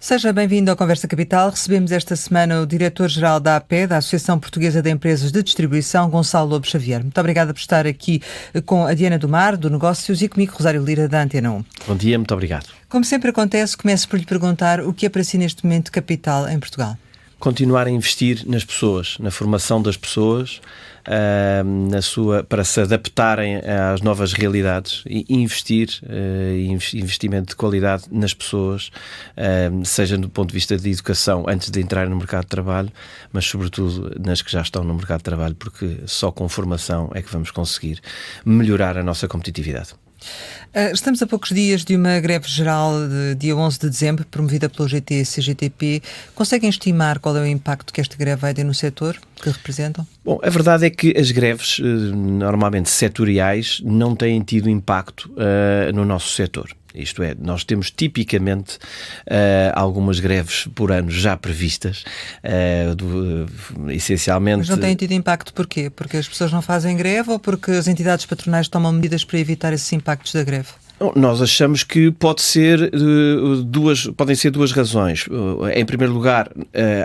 Seja bem-vindo ao Conversa Capital. Recebemos esta semana o diretor-geral da APE, da Associação Portuguesa de Empresas de Distribuição, Gonçalo Lobo Xavier. Muito obrigada por estar aqui com a Diana do Mar, do Negócios, e comigo, Rosário Lira, da Antena 1. Bom dia, muito obrigado. Como sempre acontece, começo por lhe perguntar o que é para si neste momento capital em Portugal. Continuar a investir nas pessoas, na formação das pessoas, para se adaptarem às novas realidades e investimento de qualidade nas pessoas, seja do ponto de vista de educação antes de entrar no mercado de trabalho, mas sobretudo nas que já estão no mercado de trabalho, porque só com formação é que vamos conseguir melhorar a nossa competitividade. Estamos a poucos dias de uma greve geral de dia 11 de dezembro, promovida pelo GT e CGTP. Conseguem estimar qual é o impacto que esta greve vai ter no setor que representam? Bom, a verdade é que as greves, normalmente setoriais, não têm tido impacto no nosso setor. Isto é, nós temos tipicamente algumas greves por ano já previstas, essencialmente... Mas não têm tido impacto porquê? Porque as pessoas não fazem greve ou porque as entidades patronais tomam medidas para evitar esses impactos da greve? Nós achamos que podem ser duas razões. Em primeiro lugar,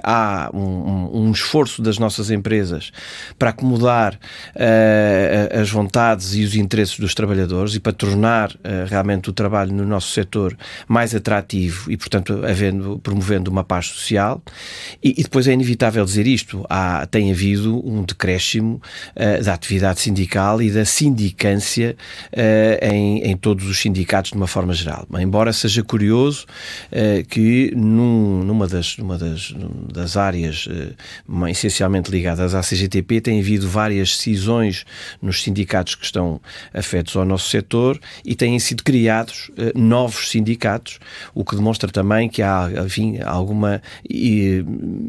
há um esforço das nossas empresas para acomodar as vontades e os interesses dos trabalhadores e para tornar realmente o trabalho no nosso setor mais atrativo e, portanto, promovendo uma paz social. E depois é inevitável dizer isto. Tem havido um decréscimo da atividade sindical e da sindicância em todos os sindicatos de uma forma geral. Embora seja curioso que numa das áreas essencialmente ligadas à CGTP tem havido várias cisões nos sindicatos que estão afetos ao nosso setor e têm sido criados novos sindicatos, o que demonstra também que há, enfim, alguma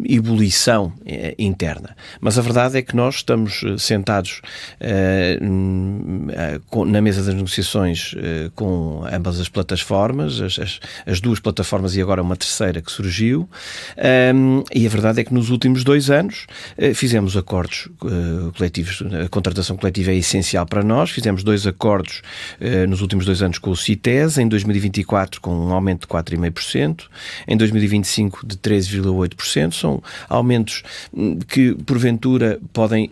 ebulição interna. Mas a verdade é que nós estamos sentados na mesa das negociações com ambas as plataformas, as duas plataformas e agora uma terceira que surgiu, e a verdade é que nos últimos 2 anos fizemos acordos coletivos. A contratação coletiva é essencial para nós. Fizemos 2 acordos nos últimos 2 anos com o CITES, em 2024 com um aumento de 4,5%, em 2025 de 13,8%. São aumentos que porventura podem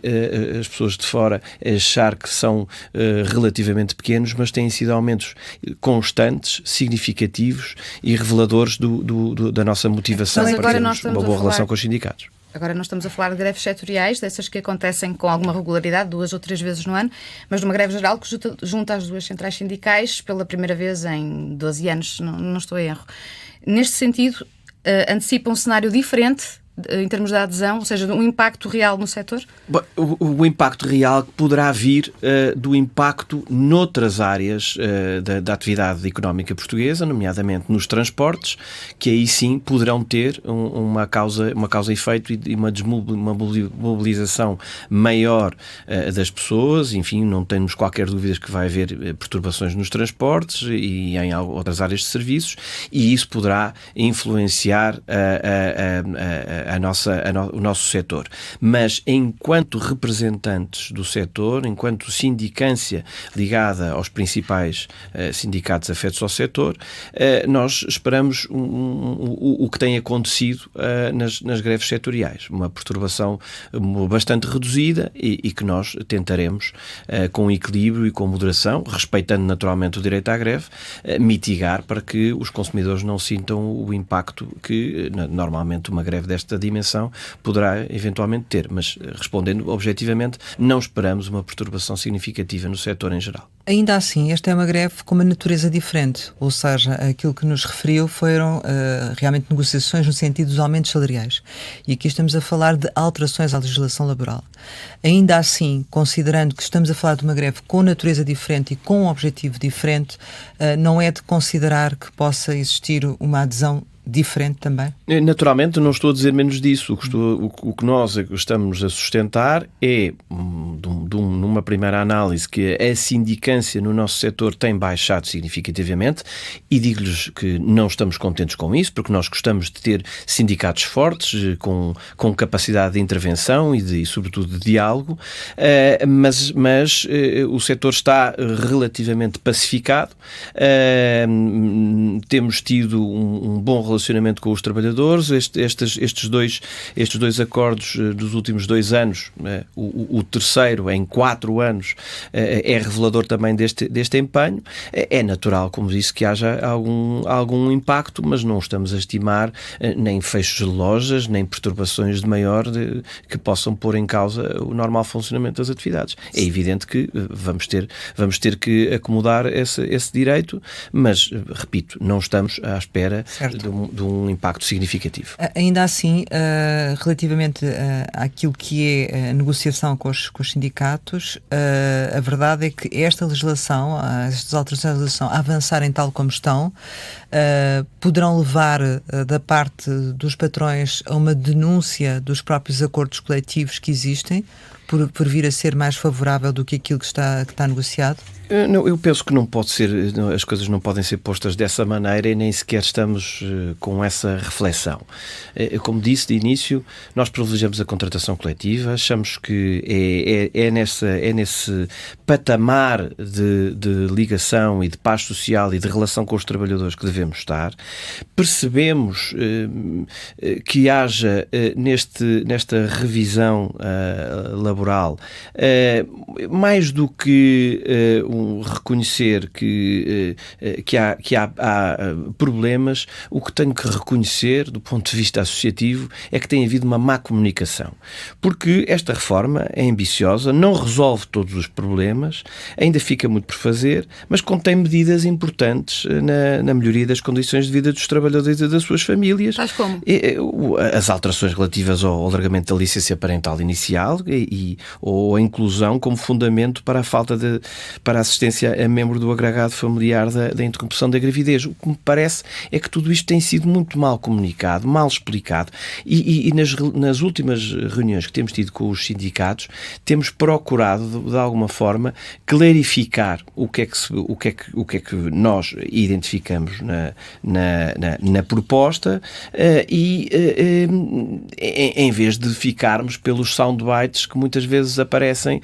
as pessoas de fora achar que são relativamente pequenos, mas têm sido aumentos constantes, significativos e reveladores da nossa motivação para termos uma boa relação com os sindicatos. Agora nós estamos a falar de greves setoriais, dessas que acontecem com alguma regularidade, 2 ou 3 vezes no ano, mas de uma greve geral que junta as duas centrais sindicais pela primeira vez em 12 anos, não estou em erro. Neste sentido, antecipa um cenário diferente em termos de adesão, ou seja, um impacto real no setor? O impacto real poderá vir do impacto noutras áreas da atividade económica portuguesa, nomeadamente nos transportes, que aí sim poderão ter uma causa e efeito e uma mobilização maior das pessoas. Enfim, não temos qualquer dúvida que vai haver perturbações nos transportes e em outras áreas de serviços, e isso poderá influenciar o nosso setor. Mas enquanto representantes do setor, enquanto sindicância ligada aos principais sindicatos afetos ao setor, nós esperamos o que tem acontecido nas greves setoriais. Uma perturbação bastante reduzida e que nós tentaremos, com equilíbrio e com moderação, respeitando naturalmente o direito à greve, mitigar para que os consumidores não sintam o impacto que normalmente uma greve desta dimensão poderá eventualmente ter, mas respondendo objetivamente, não esperamos uma perturbação significativa no setor em geral. Ainda assim, esta é uma greve com uma natureza diferente, ou seja, aquilo que nos referiu foram realmente negociações no sentido dos aumentos salariais. E aqui estamos a falar de alterações à legislação laboral. Ainda assim, considerando que estamos a falar de uma greve com natureza diferente e com um objetivo diferente, não é de considerar que possa existir uma adesão diferente também? Naturalmente, não estou a dizer menos disso. O que nós estamos a sustentar é, numa primeira análise, que a sindicância no nosso setor tem baixado significativamente, e digo-lhes que não estamos contentes com isso, porque nós gostamos de ter sindicatos fortes, com capacidade de intervenção e sobretudo, de diálogo, mas o setor está relativamente pacificado. Temos tido um bom relacionamento com os trabalhadores. Estes dois acordos dos últimos 2 anos, o terceiro em 4 anos, é revelador também deste empenho. É natural, como disse, que haja algum impacto, mas não estamos a estimar nem fechos de lojas, nem perturbações de maior que possam pôr em causa o normal funcionamento das atividades. É evidente que vamos ter que acomodar esse direito, mas, repito, não estamos à espera de um impacto significativo. Ainda assim, relativamente àquilo que é a negociação com os sindicatos, a verdade é que esta legislação, estas alterações da legislação, a avançarem tal como estão, poderão levar da parte dos patrões a uma denúncia dos próprios acordos coletivos que existem, por vir a ser mais favorável do que aquilo que está negociado? Não, eu penso que não pode ser, as coisas não podem ser postas dessa maneira e nem sequer estamos com essa reflexão. Como disse de início, nós privilegiamos a contratação coletiva, achamos que é nesse patamar de ligação e de paz social e de relação com os trabalhadores que devemos estar. Percebemos que haja nesta revisão laboral mais do que reconhecer que há problemas, o que tenho que reconhecer do ponto de vista associativo é que tem havido uma má comunicação, porque esta reforma é ambiciosa, não resolve todos os problemas, ainda fica muito por fazer, mas contém medidas importantes na melhoria das condições de vida dos trabalhadores e das suas famílias. Tais como? As alterações relativas ao alargamento da licença parental inicial ou a inclusão como fundamento para a assistência a membro do agregado familiar da interrupção da gravidez. O que me parece é que tudo isto tem sido muito mal comunicado, mal explicado e nas últimas reuniões que temos tido com os sindicatos temos procurado de alguma forma clarificar o que é que nós identificamos na proposta em vez de ficarmos pelos soundbites que muitas vezes aparecem.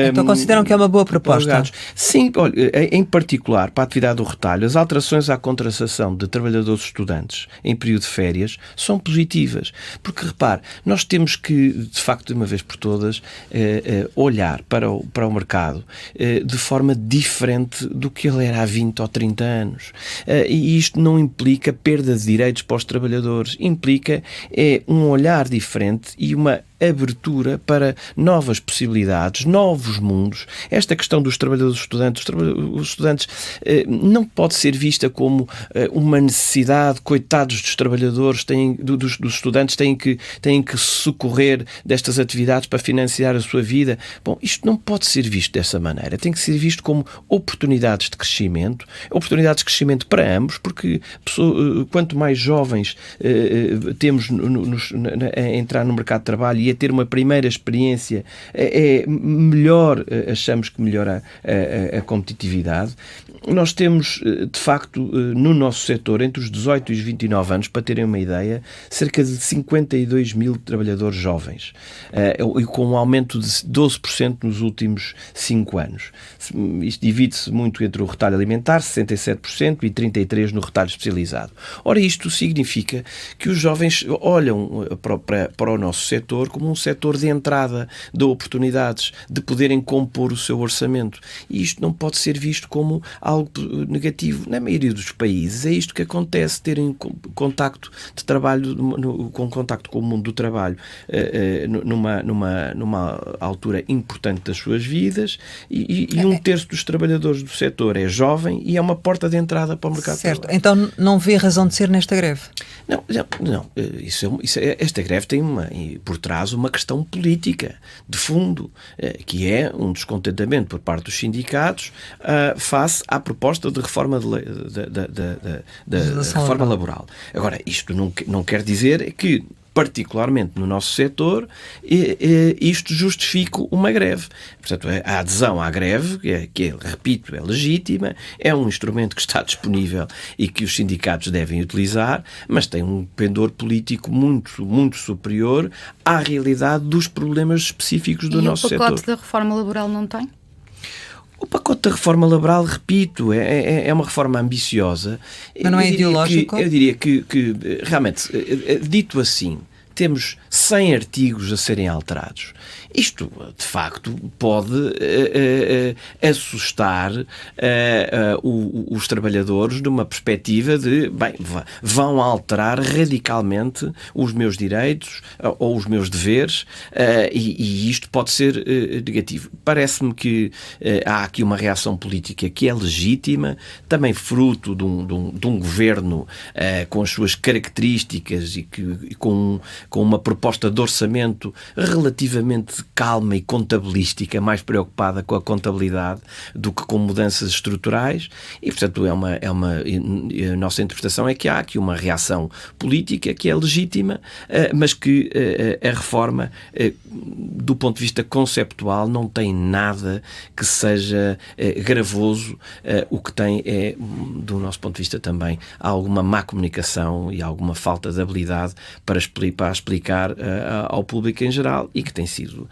Então consideram que é uma boa proposta? Sim, olha, em particular para a atividade do retalho, as alterações à contratação de trabalhadores estudantes em período de férias são positivas, porque repare, nós temos que, de facto, de uma vez por todas, olhar para o mercado de forma diferente do que ele era há 20 ou 30 anos. E isto não implica perda de direitos para os trabalhadores, implica um olhar diferente e uma abertura para novas possibilidades, novos mundos. Esta questão dos trabalhadores estudantes, os estudantes não pode ser vista como uma necessidade, coitados dos trabalhadores, dos estudantes têm que socorrer destas atividades para financiar a sua vida. Bom, isto não pode ser visto dessa maneira. Tem que ser visto como oportunidades de crescimento para ambos, porque quanto mais jovens temos a entrar no mercado de trabalho e a ter uma primeira experiência, melhor, achamos que melhora a competitividade. Nós temos, de facto, no nosso setor, entre os 18 e os 29 anos, para terem uma ideia, cerca de 52 mil trabalhadores jovens, e com um aumento de 12% nos últimos 5 anos. Isto divide-se muito entre o retalho alimentar, 67%, e 33% no retalho especializado. Ora, isto significa que os jovens olham para o nosso setor como um setor de entrada de oportunidades, de poderem compor o seu orçamento. E isto não pode ser visto como algo negativo. Na maioria dos países é isto que acontece, terem contacto de trabalho, contacto com o mundo do trabalho numa altura importante das suas vidas e 1/3 dos trabalhadores do setor é jovem e é uma porta de entrada para o mercado de trabalho. Certo. Então não vê razão de ser nesta greve? Não. Esta greve tem por trás uma questão política de fundo, que é um descontentamento por parte dos sindicatos face à proposta de reforma da reforma laboral. Agora, isto não quer dizer que, particularmente no nosso setor, isto justifica uma greve. Portanto, a adesão à greve, repito, é legítima, é um instrumento que está disponível e que os sindicatos devem utilizar, mas tem um pendor político muito, muito superior à realidade dos problemas específicos do nosso setor. E o pacote da reforma laboral não tem? O pacote da reforma laboral, repito, é uma reforma ambiciosa. Mas não é ideológico? Eu diria que realmente, dito assim, temos 100 artigos a serem alterados. Isto, de facto, pode assustar os trabalhadores de uma perspectiva de, bem, vão alterar radicalmente os meus direitos ou os meus deveres, e isto pode ser negativo. Parece-me que há aqui uma reação política que é legítima, também fruto de um governo com as suas características e com uma proposta de orçamento relativamente calma e contabilística, mais preocupada com a contabilidade do que com mudanças estruturais, e portanto a nossa interpretação é que há aqui uma reação política que é legítima, mas que a reforma, do ponto de vista conceptual, não tem nada que seja gravoso. O que tem é, do nosso ponto de vista também, alguma má comunicação e alguma falta de habilidade para explicar ao público em geral, e que tem sido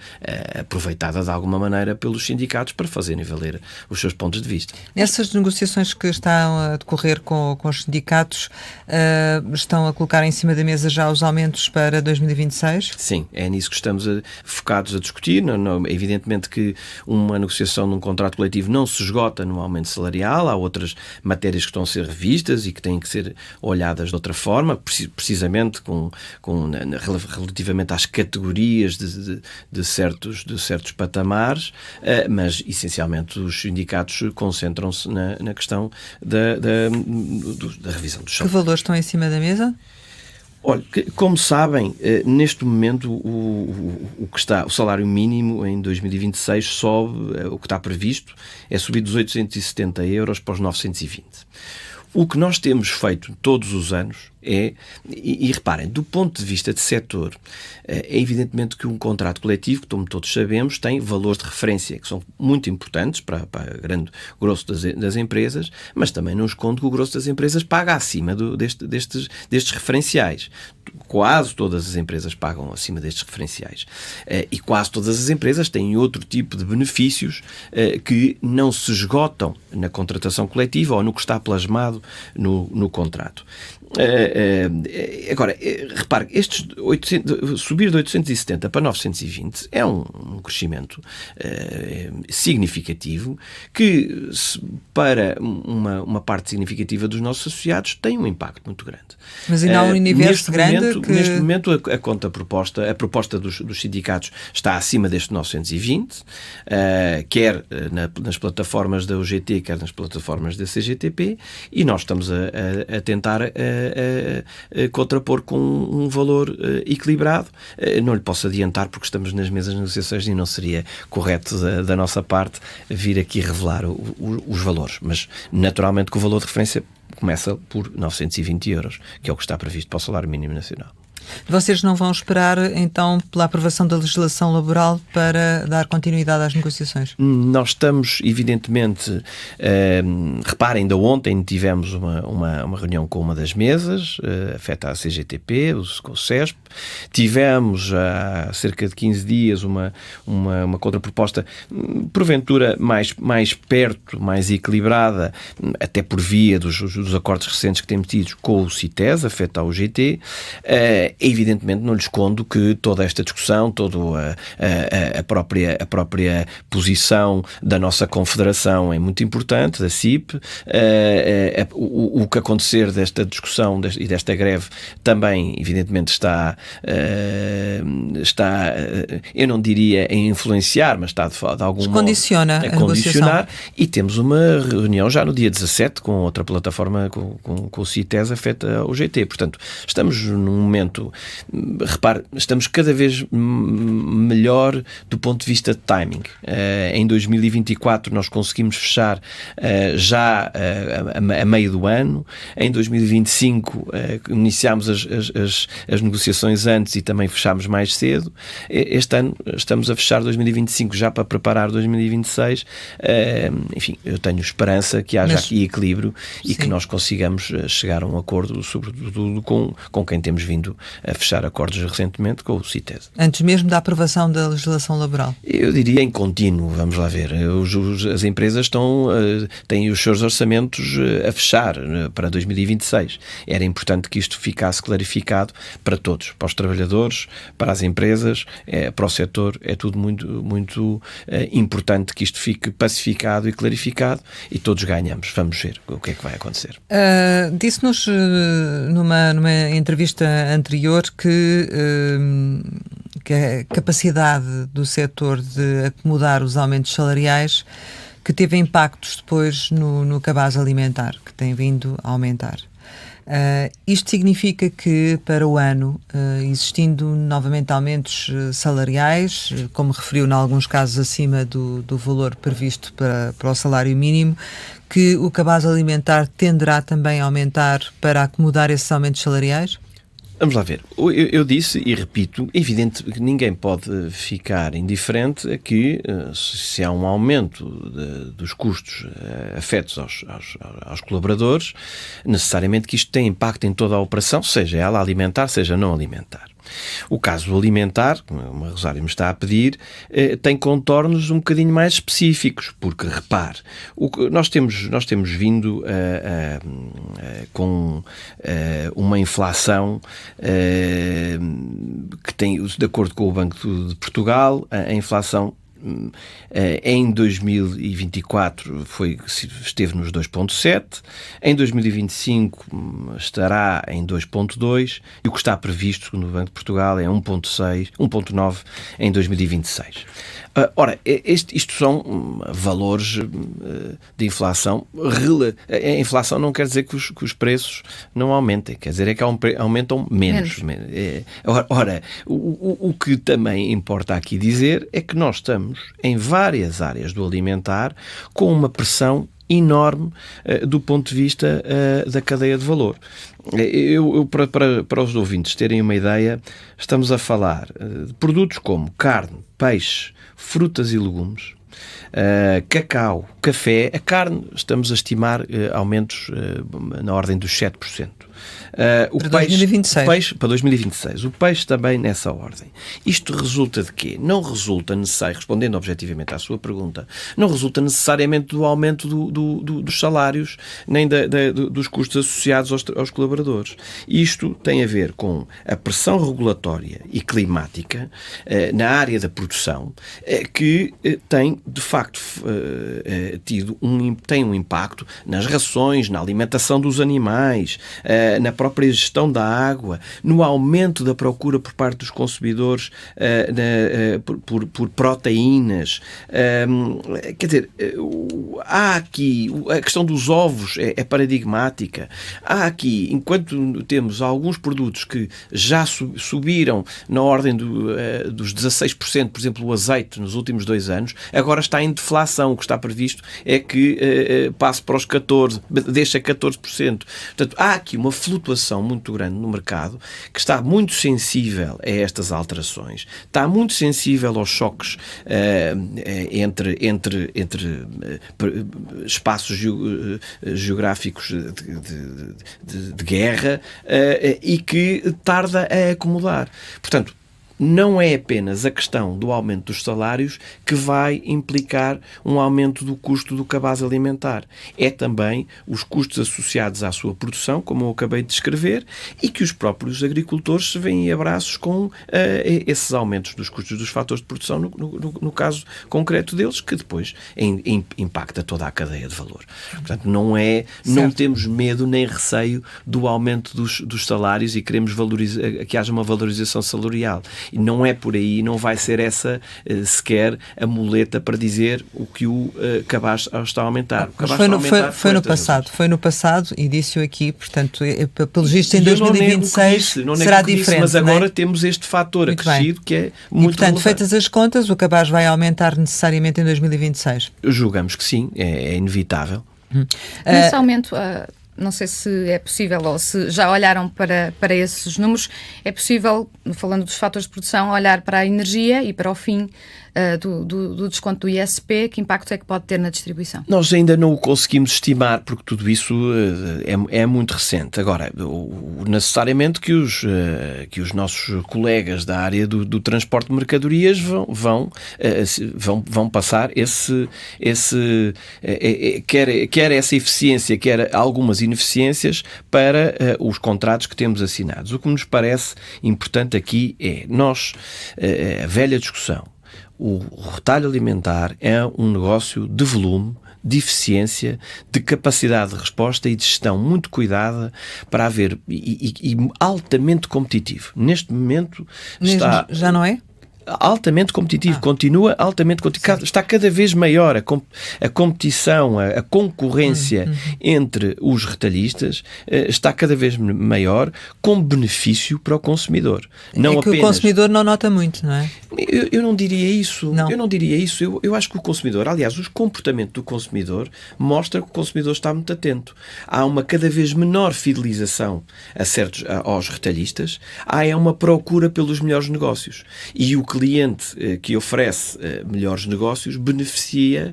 aproveitada de alguma maneira pelos sindicatos para fazerem valer os seus pontos de vista. Nessas negociações que estão a decorrer com os sindicatos, estão a colocar em cima da mesa já os aumentos para 2026? Sim, é nisso que estamos focados a discutir. Evidentemente que uma negociação num contrato coletivo não se esgota no aumento salarial, há outras matérias que estão a ser revistas e que têm que ser olhadas de outra forma, precisamente relativamente às categorias de certos patamares, mas essencialmente os sindicatos concentram-se na questão da revisão dos salários. Que valores estão em cima da mesa? Olha, como sabem, neste momento o salário mínimo em 2026 sobe, o que está previsto é subir dos 870 euros para os 920. O que nós temos feito todos os anos e reparem, do ponto de vista de setor, é evidentemente que um contrato coletivo, como todos sabemos, tem valores de referência que são muito importantes para o grande grosso das empresas, mas também não escondo que o grosso das empresas paga acima destes referenciais. Quase todas as empresas pagam acima destes referenciais. E quase todas as empresas têm outro tipo de benefícios que não se esgotam na contratação coletiva ou no que está plasmado no contrato. Agora, repare, subir de 870 para 920 é um crescimento significativo que, para uma parte significativa dos nossos associados, tem um impacto muito grande. Mas ainda há um universo grande Neste momento, a proposta dos sindicatos está acima deste 920, quer nas plataformas da UGT, quer nas plataformas da CGTP, e nós estamos a tentar contrapor com um valor equilibrado. Não lhe posso adiantar porque estamos nas mesas de negociações e não seria correto da nossa parte vir aqui revelar os valores, mas naturalmente que o valor de referência começa por 920 euros, que é o que está previsto para o salário mínimo nacional. Vocês não vão esperar, então, pela aprovação da legislação laboral para dar continuidade às negociações? Nós estamos, evidentemente, reparem, ainda ontem tivemos uma reunião com uma das mesas, afeta a CGTP, com o CESP. Tivemos há cerca de 15 dias uma contraproposta, porventura mais perto, mais equilibrada, até por via dos acordos recentes que temos tido com o CITES, afeta a UGT. Evidentemente não lhe escondo que toda esta discussão, toda a própria posição da nossa confederação é muito importante, da CIP. O que acontecer desta discussão e desta greve também, evidentemente, está, eu não diria a influenciar, mas está de algum modo a condicionar. E temos uma reunião já no dia 17 com outra plataforma, com o CITES, afeta o GT. Portanto, estamos num momento, repare, estamos cada vez melhor do ponto de vista de timing. Em 2024 nós conseguimos fechar já a meio do ano. Em 2025 iniciámos as negociações antes e também fechámos mais cedo. Este ano estamos a fechar 2025 já para preparar 2026. Enfim, eu tenho esperança que haja aqui equilíbrio e que nós consigamos chegar a um acordo, sobretudo com quem temos vindo a fechar acordos recentemente com o CITES. Antes mesmo da aprovação da legislação laboral? Eu diria em contínuo, vamos lá ver. As empresas têm os seus orçamentos a fechar para 2026. Era importante que isto ficasse clarificado para todos, para os trabalhadores, para as empresas, para o setor. É tudo muito importante que isto fique pacificado e clarificado e todos ganhamos. Vamos ver o que é que vai acontecer. Disse-nos numa entrevista anterior que a capacidade do setor de acomodar os aumentos salariais que teve impactos depois no cabaz alimentar, que tem vindo a aumentar. Isto significa que para o ano, existindo novamente aumentos salariais, como referiu em alguns casos acima do valor previsto para o salário mínimo, que o cabaz alimentar tenderá também a aumentar para acomodar esses aumentos salariais? Vamos lá ver. Eu disse e repito, é evidente que ninguém pode ficar indiferente a que se há um aumento dos custos afetos aos colaboradores, necessariamente que isto tem impacto em toda a operação, seja ela alimentar, seja não alimentar. O caso alimentar, como a Rosário me está a pedir, tem contornos um bocadinho mais específicos, porque, repare, nós temos vindo com uma inflação que tem, de acordo com o Banco de Portugal, a inflação em 2024 esteve nos 2,7, em 2025 estará em 2,2 e o que está previsto, segundo o Banco de Portugal, é 1,6, 1,9 em 2026. Ora, isto são valores de inflação. A inflação não quer dizer que os preços não aumentem, quer dizer é que aumentam menos. Ora, o que também importa aqui dizer é que nós estamos em várias áreas do alimentar com uma pressão enorme do ponto de vista da cadeia de valor. Para os ouvintes terem uma ideia, estamos a falar de produtos como carne, peixe, frutas e legumes, cacau, café. A carne, estamos a estimar aumentos na ordem dos 7%. Para 2026. O peixe, para 2026. O peixe também nessa ordem. Isto resulta de quê? Não resulta necessariamente, respondendo objetivamente à sua pergunta, não resulta necessariamente do aumento dos salários, nem dos custos associados aos colaboradores. Isto tem a ver com a pressão regulatória e climática na área da produção, que tem, de facto, tem um impacto nas rações, na alimentação dos animais, na própria gestão da água, no aumento da procura por parte dos consumidores por proteínas. Quer dizer, há aqui a questão dos ovos é paradigmática. Há aqui, enquanto temos alguns produtos que já subiram na ordem dos 16%, por exemplo, o azeite nos últimos 2 anos, agora está em deflação. O que está previsto é que passe para os 14%, deixa 14%. Portanto, há aqui uma flutuação muito grande no mercado que está muito sensível a estas alterações, está muito sensível aos choques entre espaços geográficos de guerra e que tarda a acomodar. Portanto, não é apenas a questão do aumento dos salários que vai implicar um aumento do custo do cabaz alimentar. É também os custos associados à sua produção, como eu acabei de descrever, e que os próprios agricultores se veem em abraços com esses aumentos dos custos dos fatores de produção, no caso concreto deles, que depois impacta toda a cadeia de valor. Portanto, não temos medo nem receio do aumento dos salários e queremos que haja uma valorização salarial. E não é por aí, não vai ser essa sequer a muleta para dizer o que o cabaz está a aumentar. Foi no passado e disse-o aqui, portanto, pelos vistos em 2026 será diferente. Mas agora temos este fator acrescido que é muito portanto, relevante. Feitas as contas, o cabaz vai aumentar necessariamente em 2026? Julgamos que sim, é inevitável. Nesse aumento... Não sei se é possível ou se já olharam para esses números. É possível, falando dos fatores de produção, olhar para a energia e para o fim do desconto do ISP, que impacto é que pode ter na distribuição? Nós ainda não o conseguimos estimar, porque tudo isso é muito recente. Agora, necessariamente que os nossos colegas da área do transporte de mercadorias vão passar quer essa eficiência, quer algumas ineficiências para os contratos que temos assinados. O que nos parece importante aqui é a velha discussão. O retalho alimentar é um negócio de volume, de eficiência, de capacidade de resposta e de gestão muito cuidada para haver e altamente competitivo. Neste momento Já não é? Altamente competitivo, continua altamente competitivo. Está cada vez maior a competição, a concorrência entre os retalhistas, está cada vez maior, com benefício para o consumidor. Não que o consumidor não nota muito, não é? Eu não diria isso. Não. Eu não diria isso. Eu acho que o consumidor, aliás, o comportamento do consumidor mostra que o consumidor está muito atento. Há uma cada vez menor fidelização aos retalhistas. Há uma procura pelos melhores negócios. E o cliente que oferece melhores negócios beneficia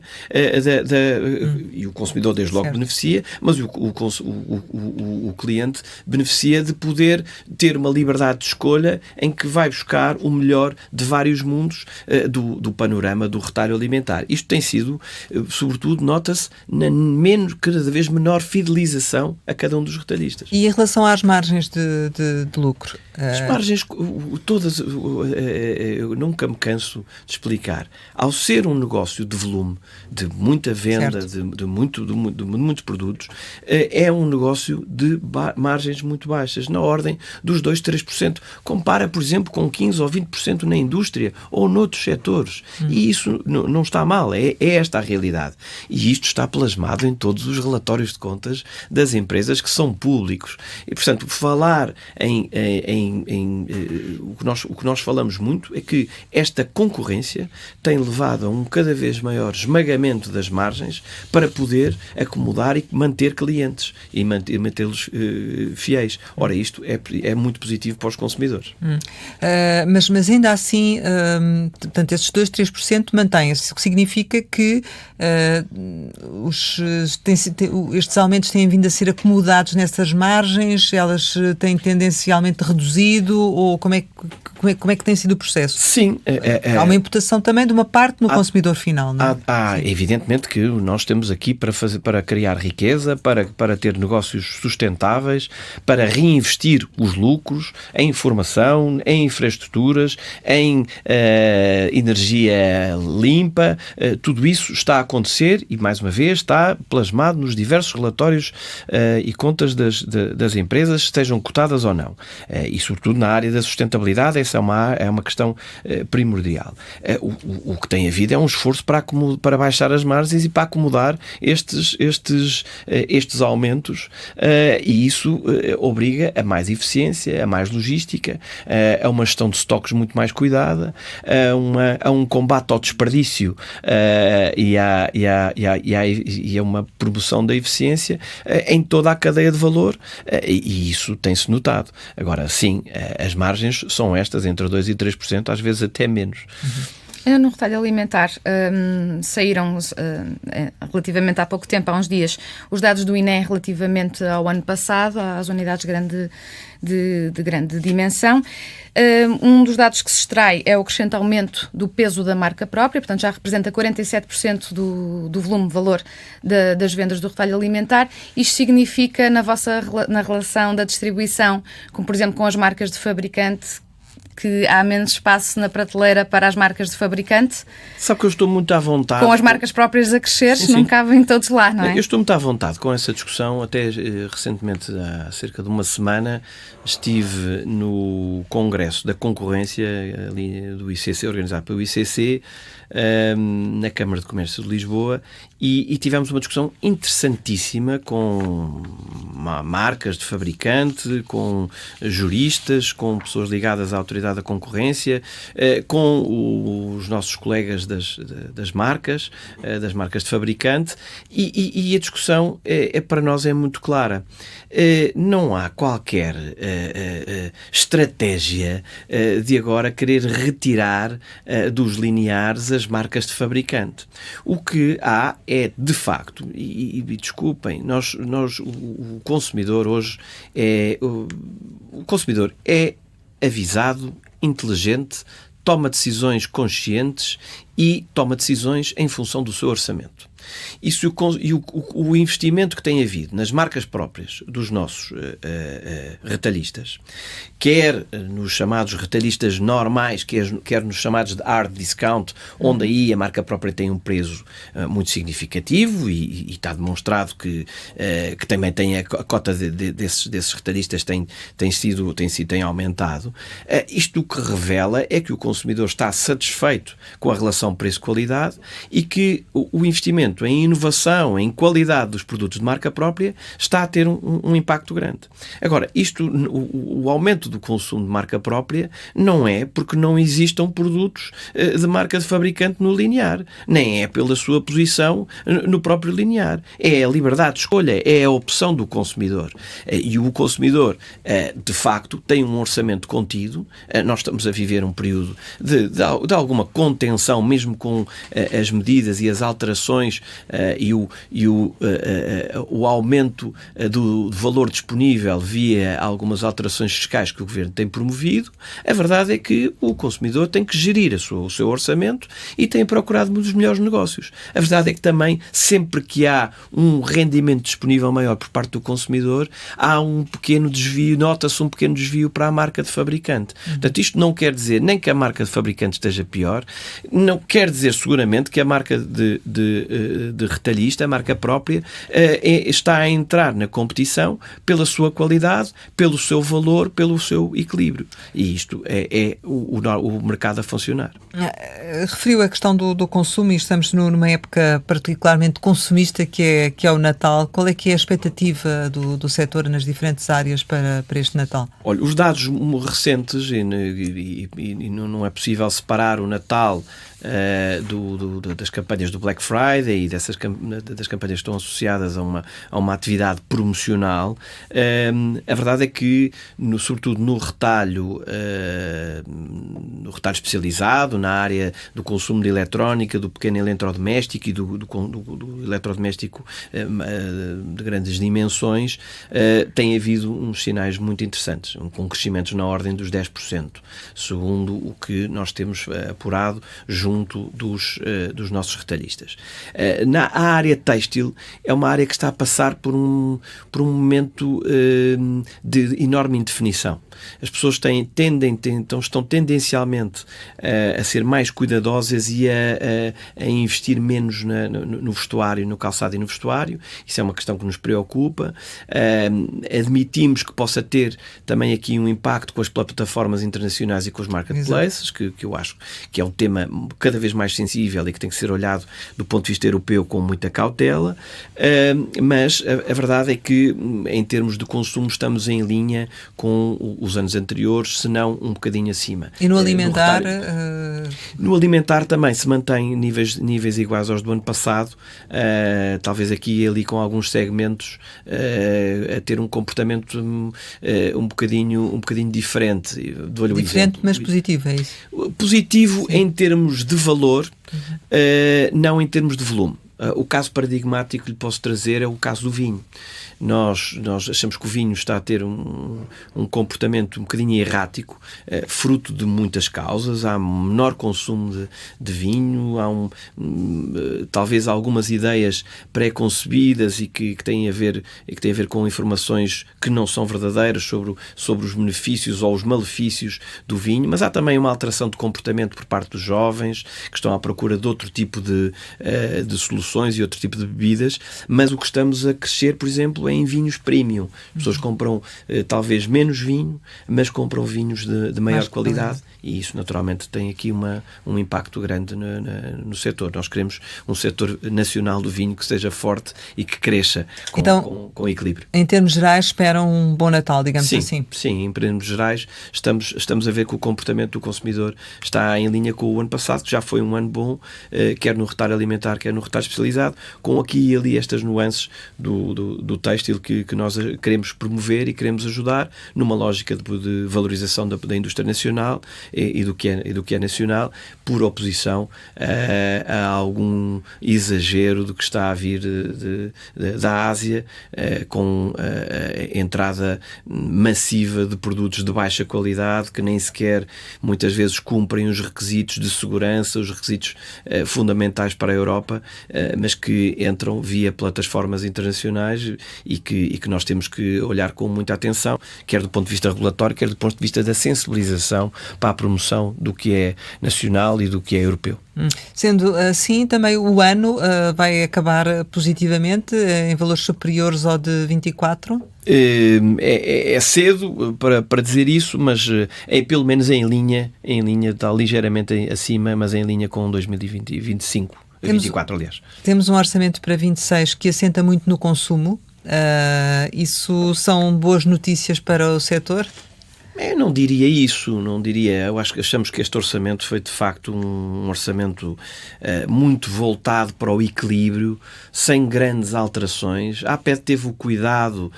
e o consumidor desde logo beneficia, mas o cliente beneficia de poder ter uma liberdade de escolha em que vai buscar o melhor de vários mundos do panorama do retalho alimentar. Isto tem sido, sobretudo, nota-se na cada vez menor fidelização a cada um dos retalhistas. E em relação às margens de lucro? As margens, todas, eu nunca me canso de explicar. Ao ser um negócio de volume, de muita venda, de muitos produtos, é um negócio de margens muito baixas, na ordem dos 2-3%. Compara, por exemplo, com 15% ou 20% na indústria ou noutros setores. E isso não está mal, é esta a realidade. E isto está plasmado em todos os relatórios de contas das empresas que são públicos. E, portanto, falar o que nós falamos muito é que esta concorrência tem levado a um cada vez maior esmagamento das margens para poder acomodar e manter clientes e mantê-los fiéis. Ora, isto é muito positivo para os consumidores. Mas ainda assim, portanto, esses 2-3% mantêm-se, o que significa que estes aumentos têm vindo a ser acomodados nessas margens, elas têm tendencialmente reduzido, ou como é que tem sido o processo? Sim. Há uma imputação também de uma parte no consumidor final, não é? Há evidentemente que nós estamos aqui para criar riqueza, para ter negócios sustentáveis, para reinvestir os lucros em formação, em infraestruturas, em energia limpa. Tudo isso está a acontecer e, mais uma vez, está plasmado nos diversos relatórios e contas das empresas, estejam cotadas ou não. E, sobretudo, na área da sustentabilidade, essa é uma questão primordial. O que tem havido é um esforço para baixar as margens e para acomodar estes aumentos, e isso obriga a mais eficiência, a mais logística, a uma gestão de estoques muito mais cuidada, a um combate ao desperdício e a uma promoção da eficiência em toda a cadeia de valor, e isso tem-se notado. Agora, sim, as margens são estas, entre 2% e 3%, às vezes até menos. No retalho alimentar, saíram relativamente há pouco tempo, há uns dias, os dados do INE relativamente ao ano passado, às unidades de grande dimensão. Um dos dados que se extrai é o crescente aumento do peso da marca própria, portanto já representa 47% do volume-valor das vendas do retalho alimentar. Isto significa, na relação da distribuição, como por exemplo com as marcas de fabricante, que há menos espaço na prateleira para as marcas de fabricante. Sabe que eu estou muito à vontade. Com as marcas próprias a crescer, sim. Não cabem todos lá, não é? Eu estou muito à vontade com essa discussão. Até recentemente, há cerca de uma semana, estive no Congresso da Concorrência ali do ICC, organizado pelo ICC, na Câmara de Comércio de Lisboa, e tivemos uma discussão interessantíssima com marcas de fabricante, com juristas, com pessoas ligadas à autoridade determinada concorrência, com os nossos colegas das marcas de fabricante, e a discussão para nós é muito clara. Não há qualquer estratégia de agora querer retirar dos lineares as marcas de fabricante. O que há é, de facto, e desculpem, o consumidor hoje o consumidor é avisado, inteligente, toma decisões conscientes e toma decisões em função do seu orçamento. O investimento que tem havido nas marcas próprias dos nossos retalhistas, quer nos chamados retalhistas normais, quer nos chamados de hard discount, onde aí a marca própria tem um preço muito significativo e está demonstrado que também tem a cota desses retalhistas tem aumentado. Isto o que revela é que o consumidor está satisfeito com a relação preço-qualidade e que o investimento em inovação, em qualidade dos produtos de marca própria, está a ter um impacto grande. Agora, o aumento do consumo de marca própria não é porque não existam produtos de marca de fabricante no linear, nem é pela sua posição no próprio linear. É a liberdade de escolha, é a opção do consumidor. E o consumidor, de facto, tem um orçamento contido. Nós estamos a viver um período de alguma contenção, mesmo com as medidas e as alterações e o aumento do valor disponível via algumas alterações fiscais que o Governo tem promovido. A verdade é que o consumidor tem que gerir o seu orçamento e tem procurado os melhores negócios. A verdade é que também, sempre que há um rendimento disponível maior por parte do consumidor, há um pequeno desvio, nota-se um pequeno desvio para a marca de fabricante. Portanto, isto não quer dizer nem que a marca de fabricante esteja pior, não quer dizer seguramente que a marca de retalhista, a marca própria, está a entrar na competição pela sua qualidade, pelo seu valor, pelo seu equilíbrio. E isto é o mercado a funcionar. Referiu a questão do consumo e estamos numa época particularmente consumista que é o Natal. Qual é que é a expectativa do setor nas diferentes áreas para este Natal? Olha, os dados recentes, e não é possível separar o Natal das campanhas do Black Friday e das campanhas que estão associadas a uma atividade promocional. A verdade é que, sobretudo no retalho especializado, na área do consumo de eletrónica, do pequeno eletrodoméstico e do eletrodoméstico de grandes dimensões, tem havido uns sinais muito interessantes, com crescimentos na ordem dos 10%, segundo o que nós temos apurado junto dos nossos retalhistas. A área têxtil é uma área que está a passar por um momento de enorme indefinição. As pessoas estão tendencialmente a ser mais cuidadosas e a investir menos no vestuário, no calçado e no vestuário. Isso é uma questão que nos preocupa. Admitimos que possa ter também aqui um impacto com as plataformas internacionais e com os marketplaces, que eu acho que é um tema cada vez mais sensível e que tem que ser olhado do ponto de vista europeu com muita cautela, mas a verdade é que, em termos de consumo, estamos em linha com os anos anteriores, se não um bocadinho acima. E no alimentar? No alimentar também se mantém níveis iguais aos do ano passado, talvez aqui e ali com alguns segmentos a ter um comportamento um bocadinho diferente. Diferente, mas positivo, é isso? Positivo. Sim. Em termos de valor, não em termos de volume. O caso paradigmático que lhe posso trazer é o caso do vinho. Nós achamos que o vinho está a ter um comportamento um bocadinho errático, fruto de muitas causas. Há um menor consumo de vinho, há talvez algumas ideias pré-concebidas e que têm a ver com informações que não são verdadeiras sobre os benefícios ou os malefícios do vinho, mas há também uma alteração de comportamento por parte dos jovens que estão à procura de outro tipo de soluções promoções e outro tipo de bebidas, mas o que estamos a crescer, por exemplo, é em vinhos premium. As pessoas compram talvez menos vinho, mas compram vinhos de maior qualidade, e isso naturalmente tem aqui um impacto grande no setor. Nós queremos um setor nacional do vinho que seja forte e que cresça com equilíbrio. Em termos gerais, esperam um bom Natal, digamos assim? Sim, em termos gerais, estamos a ver que o comportamento do consumidor está em linha com o ano passado, que já foi um ano bom, quer no retalho alimentar, quer no retalho especializado, com aqui e ali estas nuances do têxtil que nós queremos promover e queremos ajudar numa lógica de valorização da indústria nacional e do que é nacional, por oposição a algum exagero do que está a vir da Ásia, com a entrada massiva de produtos de baixa qualidade que nem sequer muitas vezes cumprem os requisitos de segurança, os requisitos fundamentais para a Europa, mas que entram via plataformas internacionais e que nós temos que olhar com muita atenção, quer do ponto de vista regulatório, quer do ponto de vista da sensibilização para a promoção do que é nacional e do que é europeu. Sendo assim, também o ano vai acabar positivamente, em valores superiores ao de 24? É cedo para dizer isso, mas é pelo menos em linha, está ligeiramente acima, mas em linha com 2020 e 25, 24, aliás. Temos um orçamento para 26 que assenta muito no consumo. Isso são boas notícias para o setor? Eu não diria isso, eu acho que achamos que este orçamento foi de facto um orçamento muito voltado para o equilíbrio, sem grandes alterações. A APED teve o cuidado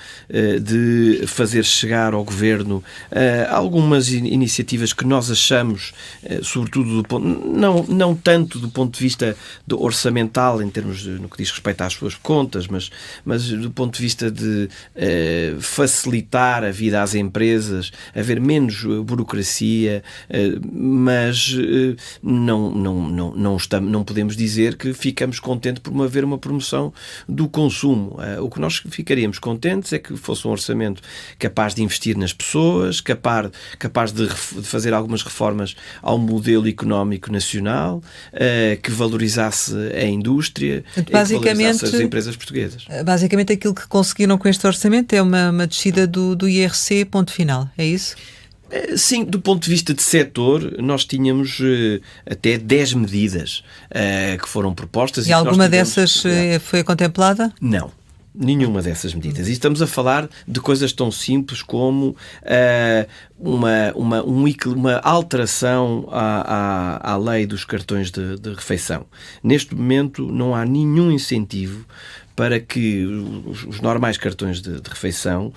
de fazer chegar ao Governo algumas iniciativas que nós achamos, sobretudo não tanto do ponto de vista orçamental, em termos no que diz respeito às suas contas, mas do ponto de vista de facilitar a vida às empresas, haver menos burocracia, mas não podemos dizer que ficamos contentes por haver uma promoção do consumo. O que nós ficaríamos contentes é que fosse um orçamento capaz de investir nas pessoas, capaz de fazer algumas reformas ao modelo económico nacional, que valorizasse a indústria, que valorizasse as empresas portuguesas. Basicamente aquilo que conseguiram com este orçamento é uma descida do IRC, ponto final, é isso? Sim, do ponto de vista de setor, nós tínhamos até 10 medidas que foram propostas. E alguma dessas foi contemplada? Não. Nenhuma dessas medidas. E estamos a falar de coisas tão simples como uma alteração à lei dos cartões de refeição. Neste momento não há nenhum incentivo para que os normais cartões de refeição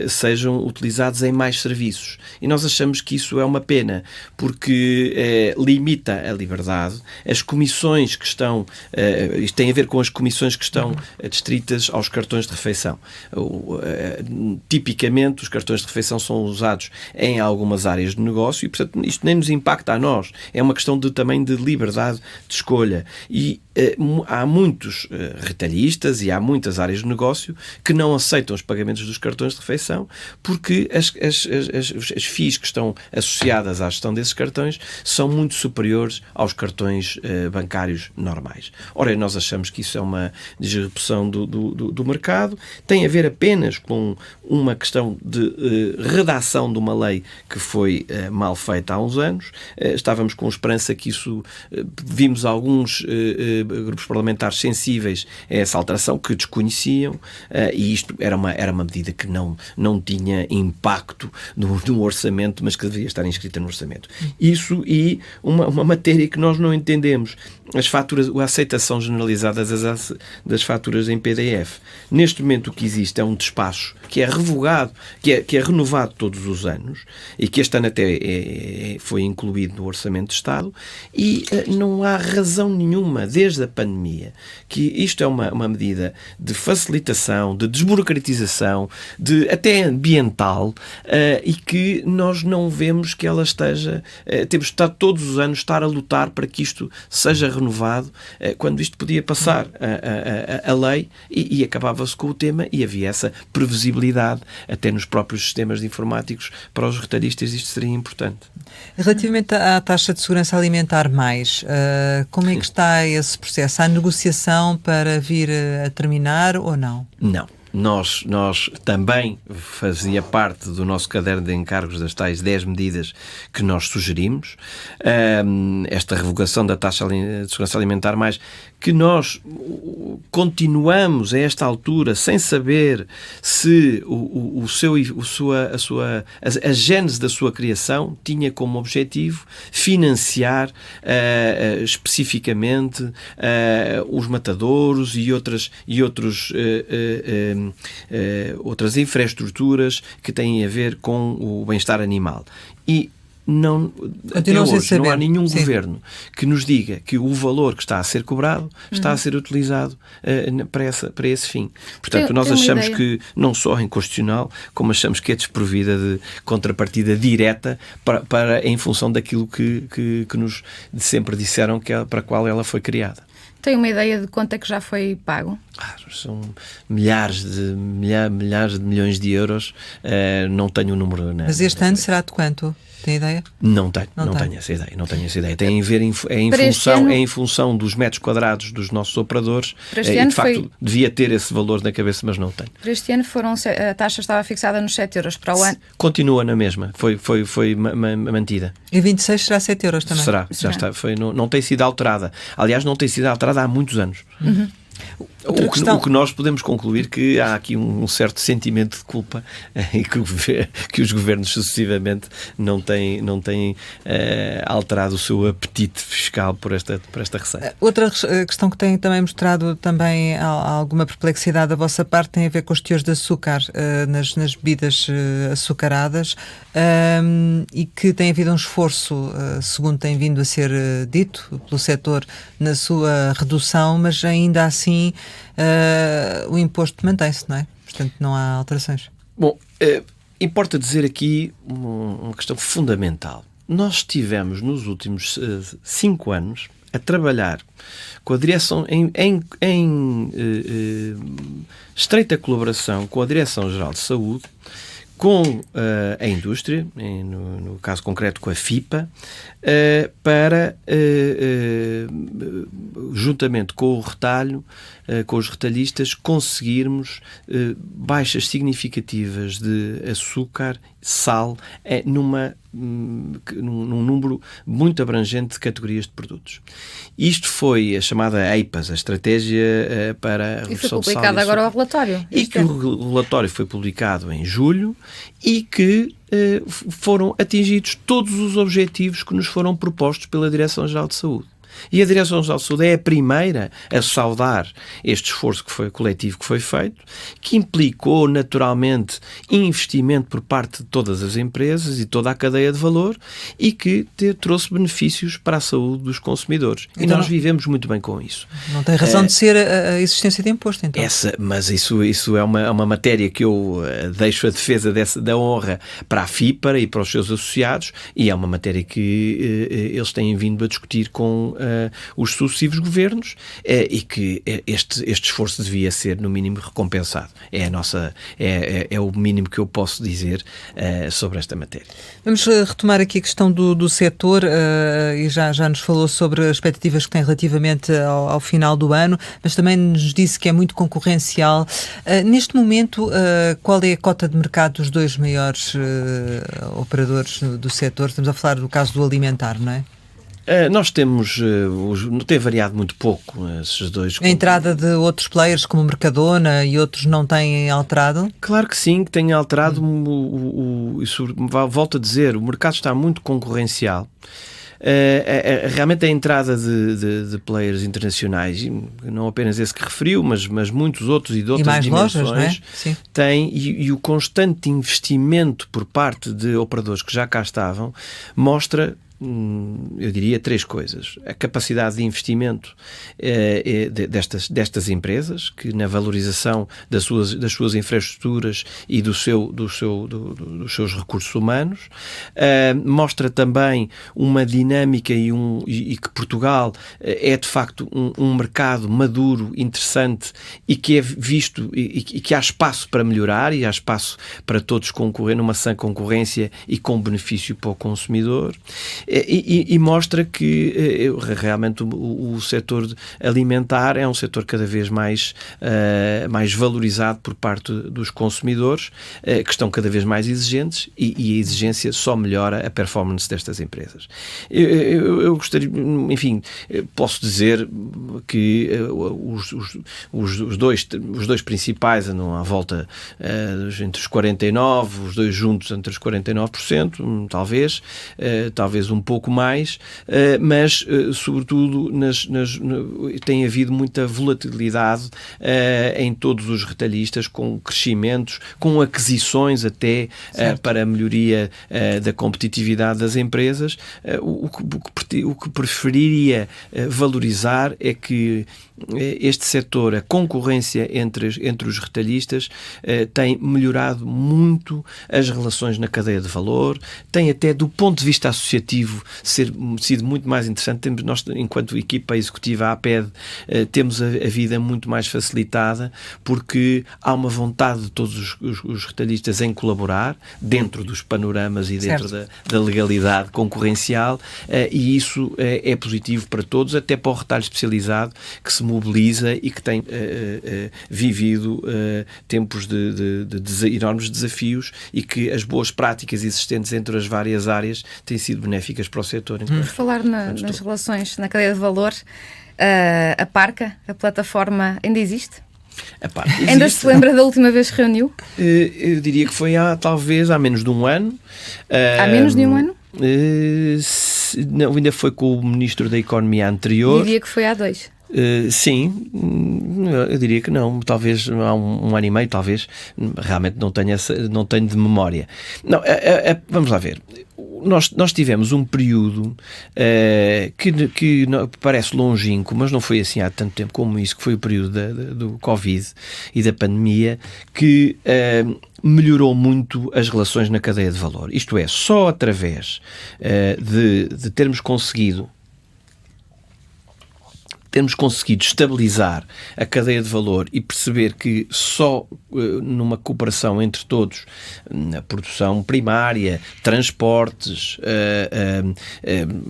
sejam utilizados em mais serviços. E nós achamos que isso é uma pena, porque limita a liberdade. As comissões que estão... isto tem a ver com as comissões que estão adstritas aos cartões de refeição. Tipicamente, os cartões de refeição são usados em algumas áreas de negócio e, portanto, isto nem nos impacta a nós. É uma questão também de liberdade de escolha. E há muitos retalhistas e há muitas áreas de negócio que não aceitam os pagamentos dos cartões de refeição porque as FIIs que estão associadas à gestão desses cartões são muito superiores aos cartões bancários normais. Ora, nós achamos que isso é uma disrupção do mercado, tem a ver apenas com uma questão de redação de uma lei que foi mal feita há uns anos. Estávamos com esperança que isso... vimos alguns grupos parlamentares sensíveis a essa alteração que desconheciam, e isto era uma medida que não tinha impacto no orçamento, mas que deveria estar inscrita no orçamento. Isso e uma matéria que nós não entendemos, as faturas, a aceitação generalizada das faturas em PDF. Neste momento o que existe é um despacho que é revogado, que é renovado todos os anos e que este ano até foi incluído no Orçamento de Estado, e não há razão nenhuma, desde a pandemia, que isto é uma medida de facilitação, de desburocratização, até ambiental, e que nós não vemos que ela esteja... temos de estar todos os anos a lutar para que isto seja renovado, quando isto podia passar a lei e acabava-se com o tema e havia essa previsibilidade até nos próprios sistemas informáticos para para os retalhistas isto seria importante. Relativamente à taxa de segurança alimentar mais, como é que está esse processo? Há negociação para vir a terminar ou não? Não. Nós também fazia parte do nosso caderno de encargos das tais 10 medidas que nós sugerimos. Esta revogação da taxa de segurança alimentar mais, que nós continuamos a esta altura sem saber se a gênese da sua criação tinha como objetivo financiar especificamente os matadouros e outras infraestruturas que têm a ver com o bem-estar animal. E até hoje não há nenhum governo que nos diga que o valor que está a ser cobrado está a ser utilizado para esse fim. Portanto, nós achamos que não só é inconstitucional, como achamos que é desprovida de contrapartida direta em função daquilo que nos sempre disseram para a qual ela foi criada. Tem uma ideia de quanto é que já foi pago? São milhares de milhões de euros. Não tenho o número. Mas este ano será de quanto? Tem ideia? Não tenho essa ideia. Tem a ver em função dos metros quadrados dos nossos operadores. E, de facto, devia ter esse valor na cabeça, mas não tenho. Para este ano a taxa estava fixada nos 7 euros. Para o ano? Continua na mesma. Foi mantida. E 26 será 7 euros também? Será. Já está. Não tem sido alterada. Aliás, não tem sido alterada há muitos anos. Uhum. O que nós podemos concluir que há aqui um certo sentimento de culpa e que os governos sucessivamente não têm alterado o seu apetite fiscal por esta receita. Outra questão que tem também mostrado também alguma perplexidade da vossa parte tem a ver com os teores de açúcar nas bebidas açucaradas e que tem havido um esforço, segundo tem vindo a ser dito pelo setor, na sua redução, mas ainda assim o imposto mantém-se, não é? Portanto, não há alterações. Bom, importa dizer aqui uma questão fundamental. Nós estivemos nos últimos 5 anos a trabalhar com a direção em estreita colaboração com a Direção-Geral de Saúde, com a indústria, no caso concreto com a FIPA, para, juntamente com o retalho, com os retalhistas, conseguirmos baixas significativas de açúcar, sal, num número muito abrangente de categorias de produtos. Isto foi a chamada EIPAS, a Estratégia para a Redução de Sal. E foi publicado agora o relatório. E que o relatório foi publicado em julho e que foram atingidos todos os objetivos que nos foram propostos pela Direção-Geral de Saúde. E a Direção-Geral de Saúde é a primeira a saudar este esforço coletivo que foi feito, que implicou naturalmente investimento por parte de todas as empresas e toda a cadeia de valor e que trouxe benefícios para a saúde dos consumidores. Então, e nós vivemos muito bem com isso. Não tem razão de ser a existência de imposto, então. Mas isso é uma matéria que eu deixo a defesa da honra para a FIPA e para os seus associados, e é uma matéria que eles têm vindo a discutir com os sucessivos governos e que este esforço devia ser no mínimo recompensado. É o mínimo que eu posso dizer sobre esta matéria. Vamos retomar aqui a questão do setor e já nos falou sobre as expectativas que tem relativamente ao final do ano, mas também nos disse que é muito concorrencial. Neste momento, qual é a cota de mercado dos dois maiores operadores do setor? Estamos a falar do caso do alimentar, não é? Nós tem variado muito pouco esses dois. A entrada de outros players como o Mercadona e outros não têm alterado? Claro que sim, que tem alterado. Isso, volto a dizer, o mercado está muito concorrencial. Realmente a entrada de players internacionais, não apenas esse que referiu, mas muitos outros e de outras dimensões, lojas, não é? Sim. Tem, e o constante investimento por parte de operadores que já cá estavam mostra eu diria, 3 coisas. A capacidade de investimento destas empresas, que na valorização das suas infraestruturas e dos seus recursos humanos. Mostra também uma dinâmica e que Portugal é, de facto, um mercado maduro, interessante e que é visto e que há espaço para melhorar e há espaço para todos concorrer numa sã concorrência e com benefício para o consumidor. E mostra que realmente o setor alimentar é um setor cada vez mais valorizado por parte dos consumidores, que estão cada vez mais exigentes e a exigência só melhora a performance destas empresas. Eu gostaria, enfim, posso dizer que os dois principais andam à volta entre os 49%, os dois juntos entre os 49%, talvez um pouco mais, mas sobretudo tem havido muita volatilidade em todos os retalhistas, com crescimentos, com aquisições até para a melhoria da competitividade das empresas. O que preferiria valorizar é que este setor, a concorrência entre os retalhistas, tem melhorado muito as relações na cadeia de valor, tem até, do ponto de vista associativo, sido muito mais interessante. Nós, enquanto equipa executiva APED, temos a vida muito mais facilitada, porque há uma vontade de todos os retalhistas em colaborar dentro dos panoramas e dentro da legalidade concorrencial, e isso é positivo para todos, até para o retalho especializado, que se mobiliza e que tem vivido tempos de enormes desafios, e que as boas práticas existentes entre as várias áreas têm sido benéficas para o setor. Por falar nas relações na cadeia de valor, a Parca, a plataforma, ainda existe? Ainda se lembra da última vez que reuniu? Eu diria que foi talvez há menos de um ano. Há menos de um ano? Não, ainda foi com o Ministro da Economia anterior. Diria que foi há 2. Sim, eu diria que não. Talvez há um ano e meio, talvez. Realmente não tenho de memória. Não, vamos lá ver. Nós tivemos um período que parece longínquo, mas não foi assim há tanto tempo como isso, que foi o período do Covid e da pandemia, que melhorou muito as relações na cadeia de valor. Isto é, só através de termos conseguido estabilizar a cadeia de valor e perceber que só numa cooperação entre todos, na produção primária, transportes,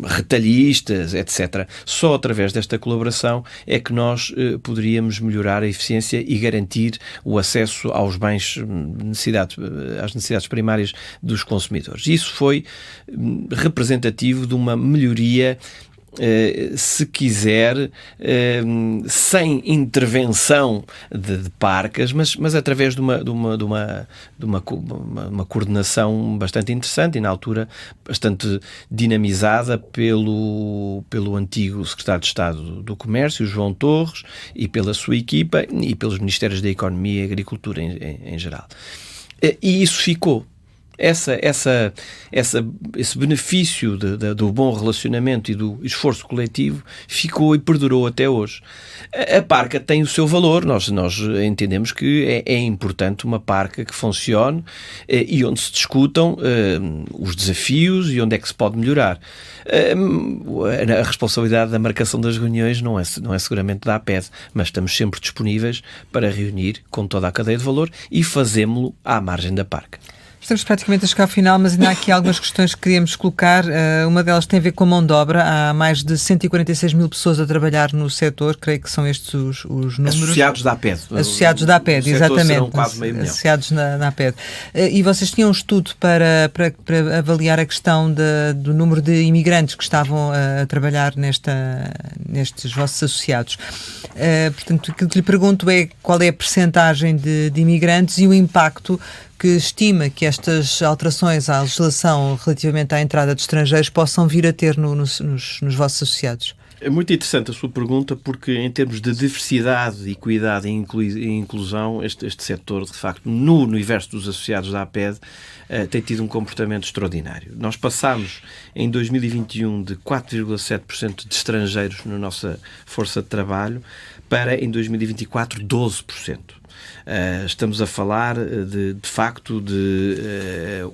retalhistas, etc., só através desta colaboração é que nós poderíamos melhorar a eficiência e garantir o acesso aos bens, às necessidades primárias dos consumidores. Isso foi representativo de uma melhoria, se quiser, sem intervenção de parcas, mas através de uma coordenação bastante interessante e, na altura, bastante dinamizada pelo antigo Secretário de Estado do Comércio, João Torres, e pela sua equipa, e pelos Ministérios da Economia e Agricultura em geral. E isso ficou. Esse benefício do bom relacionamento e do esforço coletivo ficou e perdurou até hoje. A Parca tem o seu valor. Nós entendemos que é importante uma Parca que funcione e onde se discutam os desafios e onde é que se pode melhorar. A responsabilidade da marcação das reuniões não é seguramente da APED, mas estamos sempre disponíveis para reunir com toda a cadeia de valor e fazemos-lo à margem da Parca. Estamos praticamente a chegar ao final, mas ainda há aqui algumas questões que queríamos colocar. Uma delas tem a ver com a mão de obra. Há mais de 146 mil pessoas a trabalhar no setor, creio que são estes os números. Associados da APED. Associados da APED, exatamente. Serão quase meio milhão. Associados na APED. E vocês tinham um estudo para avaliar a questão do número de imigrantes que estavam a trabalhar nestes vossos associados. Portanto, o que lhe pergunto é qual é a percentagem de imigrantes e o impacto que estima que estas alterações à legislação relativamente à entrada de estrangeiros possam vir a ter nos vossos associados? É muito interessante a sua pergunta, porque em termos de diversidade, equidade e inclusão, este setor, de facto, no universo dos associados da APED, tem tido um comportamento extraordinário. Nós passámos em 2021 de 4,7% de estrangeiros na nossa força de trabalho para, em 2024, 12%. Estamos a falar de facto de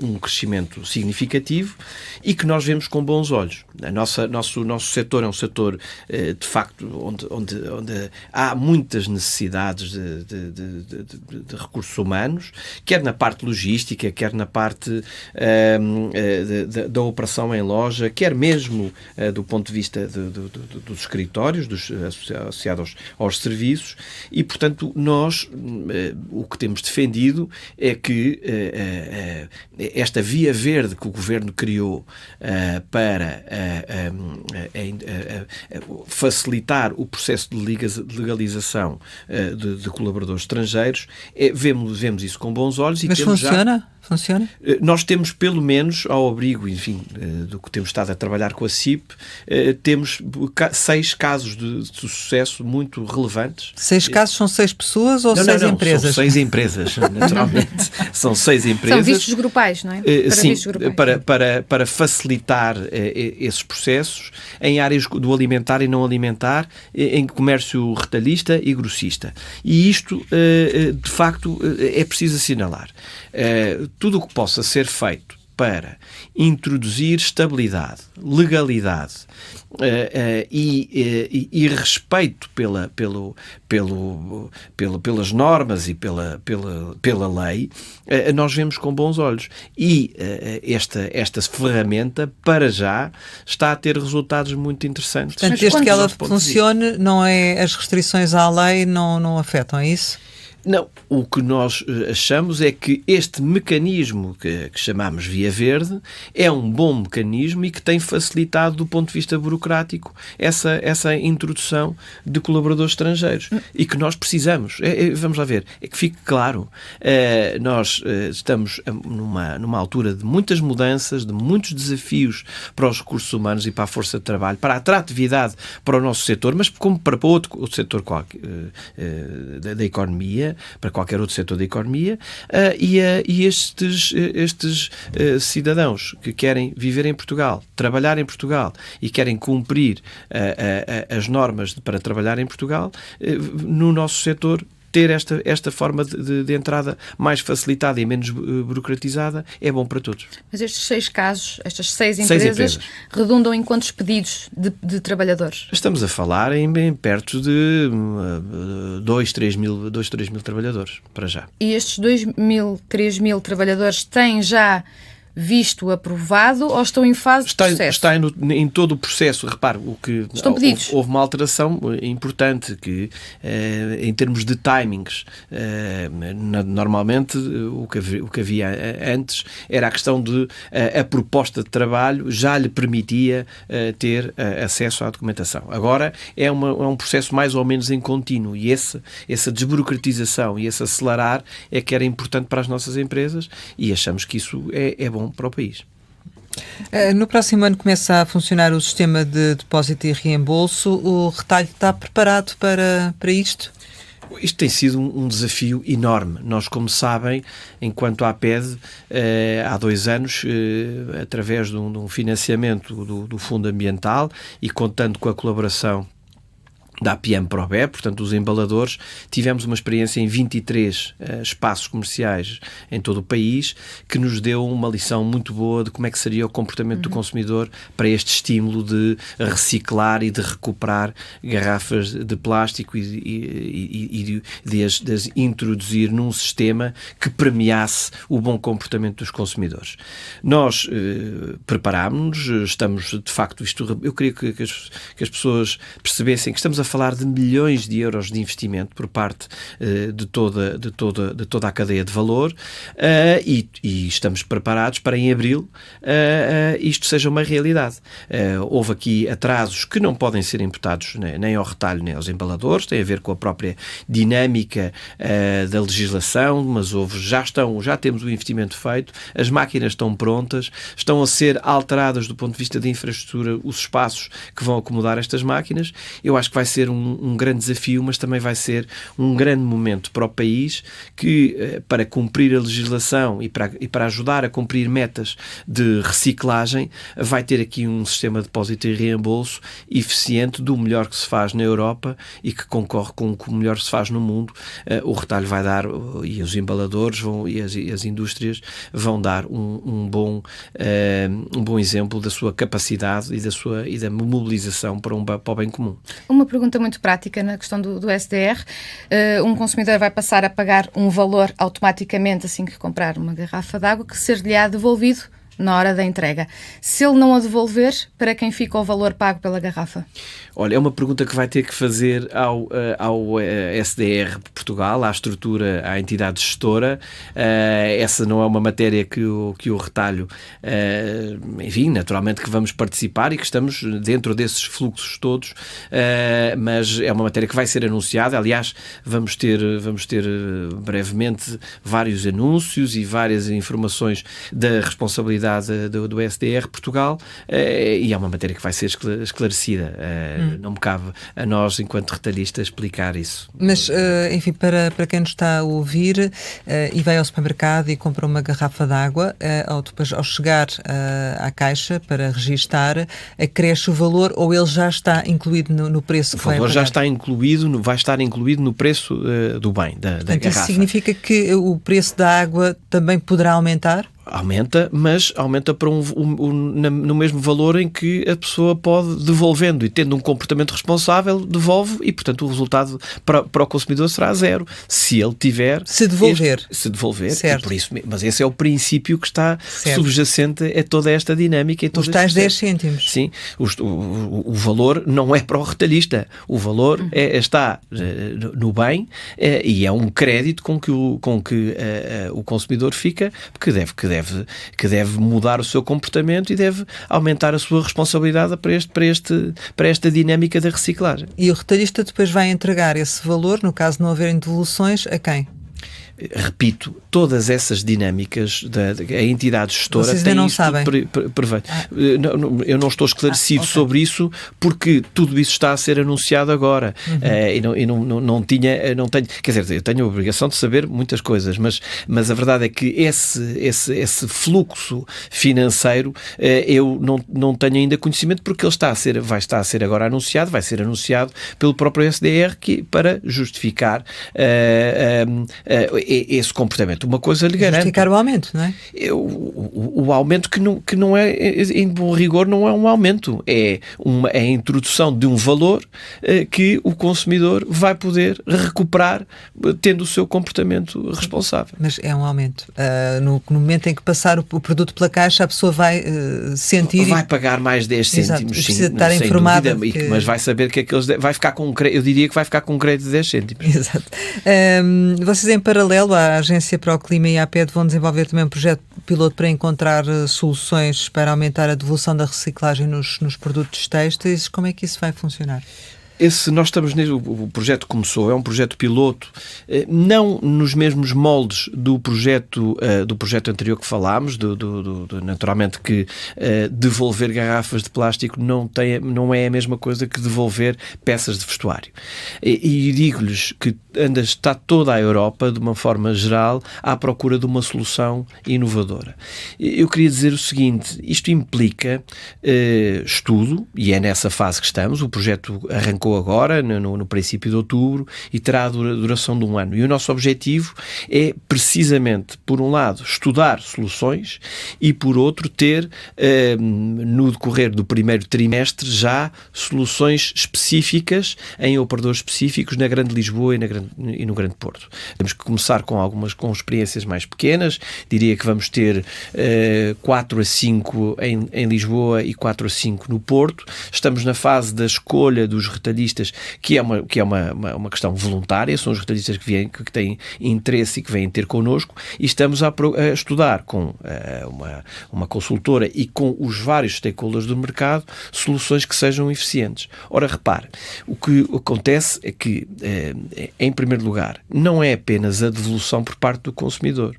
um crescimento significativo e que nós vemos com bons olhos. O nosso setor é um setor de facto onde há muitas necessidades de recursos humanos, quer na parte logística, quer na parte da operação em loja, quer mesmo do ponto de vista dos escritórios, associados aos serviços, e portanto nós o que temos defendido é que esta via verde que o Governo criou para facilitar o processo de legalização de colaboradores estrangeiros, vemos isso com bons olhos. Mas funciona? Funciona? Nós temos, pelo menos, ao abrigo, enfim, do que temos estado a trabalhar com a CIP, temos 6 casos de sucesso muito relevantes. 6 casos são 6 pessoas ou 6 empresas? São 6 empresas, naturalmente. São 6 empresas. São vistos grupais, não é? Sim, para facilitar esses processos em áreas do alimentar e não alimentar, em comércio retalhista e grossista. E isto, de facto, é preciso assinalar. Tudo o que possa ser feito para introduzir estabilidade, legalidade e respeito pelas normas e pela lei, nós vemos com bons olhos. E esta ferramenta, para já, está a ter resultados muito interessantes. Portanto, desde que ela funcione, não é, as restrições à lei não afetam, é isso? Não, o que nós achamos é que este mecanismo que chamamos Via Verde é um bom mecanismo e que tem facilitado do ponto de vista burocrático essa introdução de colaboradores estrangeiros e que nós precisamos. Vamos lá ver, é que fique claro, nós estamos numa altura de muitas mudanças, de muitos desafios para os recursos humanos e para a força de trabalho, para a atratividade para o nosso setor, mas como para outro setor da economia, para qualquer outro setor da economia, e estes cidadãos que querem viver em Portugal, trabalhar em Portugal e querem cumprir as normas para trabalhar em Portugal, no nosso setor, ter esta forma de entrada mais facilitada e menos burocratizada é bom para todos. Mas estes 6 casos, estas 6 empresas, redundam em quantos pedidos de trabalhadores? Estamos a falar em perto de 2-3 mil trabalhadores, para já. E estes 3 mil trabalhadores têm já visto aprovado ou estão em fase de processo? Está em todo o processo. Repare, estão pedidos. Houve uma alteração importante que, em termos de timings, normalmente o que havia antes era a questão de a proposta de trabalho já lhe permitia ter acesso à documentação. Agora é um processo mais ou menos em contínuo e essa desburocratização e esse acelerar é que era importante para as nossas empresas e achamos que isso é bom para o país. No próximo ano começa a funcionar o sistema de depósito e reembolso. O retalho está preparado para isto? Isto tem sido um desafio enorme. Nós, como sabem, enquanto APED, há 2 anos, através de um financiamento do Fundo Ambiental e contando com a colaboração da APM ProBé, portanto, os embaladores, tivemos uma experiência em 23 espaços comerciais em todo o país, que nos deu uma lição muito boa de como é que seria o comportamento do consumidor para este estímulo de reciclar e de recuperar garrafas de plástico e de as introduzir num sistema que premiasse o bom comportamento dos consumidores. Nós preparámos-nos, estamos, de facto, eu queria que as pessoas percebessem que estamos a falar de milhões de euros de investimento por parte de toda a cadeia de valor, e estamos preparados para, em abril, isto seja uma realidade. Houve aqui atrasos que não podem ser imputados nem ao retalho nem aos embaladores, tem a ver com a própria dinâmica da legislação, mas já temos o investimento feito, as máquinas estão prontas, estão a ser alteradas do ponto de vista de infraestrutura os espaços que vão acomodar estas máquinas. Eu acho que vai ser um grande desafio, mas também vai ser um grande momento para o país que, para cumprir a legislação e para ajudar a cumprir metas de reciclagem, vai ter aqui um sistema de depósito e reembolso eficiente, do melhor que se faz na Europa e que concorre com o que melhor se faz no mundo. O retalho vai dar, e os embaladores e as indústrias vão dar um bom exemplo da sua capacidade e da mobilização para o bem comum. Uma pergunta muito prática na questão do SDR. Um consumidor vai passar a pagar um valor automaticamente assim que comprar uma garrafa de água, que ser-lhe-á devolvido na hora da entrega. Se ele não a devolver, para quem fica o valor pago pela garrafa? Olha, é uma pergunta que vai ter que fazer ao SDR de Portugal, à estrutura, à entidade gestora. Essa não é uma matéria que o retalho, enfim, naturalmente que vamos participar e que estamos dentro desses fluxos todos, mas é uma matéria que vai ser anunciada. Aliás, vamos ter brevemente vários anúncios e várias informações da responsabilidade do SDR Portugal, e é uma matéria que vai ser esclarecida. Não me cabe a nós, enquanto retalhistas, explicar isso. Mas, enfim, para quem nos está a ouvir e vai ao supermercado e compra uma garrafa de água, depois, ao chegar à caixa para registar, acresce o valor, ou ele já está incluído no preço que vai pagar? O valor já está incluído, vai estar incluído no preço do bem, da garrafa. Isso significa que o preço da água também poderá aumentar? Aumenta, mas aumenta para no mesmo valor em que a pessoa pode, devolvendo e tendo um comportamento responsável, devolve, e portanto o resultado para o consumidor será zero, se ele tiver... Se devolver. Se devolver, certo. E por isso, mas esse é o princípio que está subjacente a toda esta dinâmica. Os tais 10 cêntimos. Sim, o valor não é para o retalhista, o valor está no bem, e é um crédito com que o consumidor fica, que deve mudar o seu comportamento e deve aumentar a sua responsabilidade para esta dinâmica da reciclagem. E o retalhista depois vai entregar esse valor, no caso de não haverem devoluções, a quem? Repito, todas essas dinâmicas a entidade gestora... Vocês ainda não sabem? Eu não estou esclarecido sobre isso, porque tudo isso está a ser anunciado agora. E não tenho... Quer dizer, eu tenho a obrigação de saber muitas coisas, mas a verdade é que esse fluxo financeiro eu não tenho ainda conhecimento, porque ele vai estar a ser agora anunciado, vai ser anunciado pelo próprio SDR para justificar esse comportamento. Uma coisa lhe garanto. Justificar o aumento, não é? O aumento que não é, em bom rigor, não é um aumento. É a introdução de um valor que o consumidor vai poder recuperar tendo o seu comportamento responsável. Mas é um aumento. No momento em que passar o produto pela caixa, a pessoa vai sentir... Vai pagar mais 10 cêntimos. Exato. Precisa estar informada. Mas vai saber que vai ficar com eu diria que vai ficar com um crédito de 10 cêntimos. Exato. Vocês, em paralelo, a Agência para o Clima e a APED vão desenvolver também um projeto piloto para encontrar soluções para aumentar a devolução da reciclagem nos produtos têxteis. Como é que isso vai funcionar? Nós estamos o projeto começou, é um projeto piloto, não nos mesmos moldes do projeto anterior que falámos, naturalmente que devolver garrafas de plástico não é a mesma coisa que devolver peças de vestuário. E digo-lhes que está toda a Europa, de uma forma geral, à procura de uma solução inovadora. Eu queria dizer o seguinte: isto implica estudo, e é nessa fase que estamos. O projeto arrancou agora, no princípio de outubro, e terá a duração de um ano. E o nosso objetivo é, precisamente, por um lado, estudar soluções e, por outro, ter, no decorrer do primeiro trimestre, já soluções específicas em operadores específicos na Grande Lisboa e na Grande no Grande Porto. Temos que começar com experiências mais pequenas, diria que vamos ter 4 a 5 em Lisboa e 4 a 5 no Porto. Estamos na fase da escolha dos retalhistas, que é uma questão voluntária, são os retalhistas que têm interesse e que vêm ter connosco, e estamos a estudar com uma consultora e com os vários stakeholders do mercado soluções que sejam eficientes. Ora, repare, o que acontece é que, em primeiro lugar, não é apenas a devolução por parte do consumidor,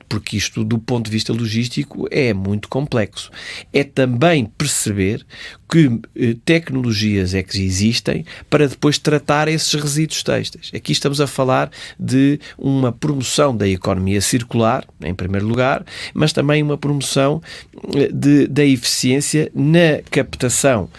porque isto, do ponto de vista logístico, é muito complexo. É também perceber que tecnologias é que existem para depois tratar esses resíduos têxteis. Aqui estamos a falar de uma promoção da economia circular, em primeiro lugar, mas também uma promoção da eficiência na captação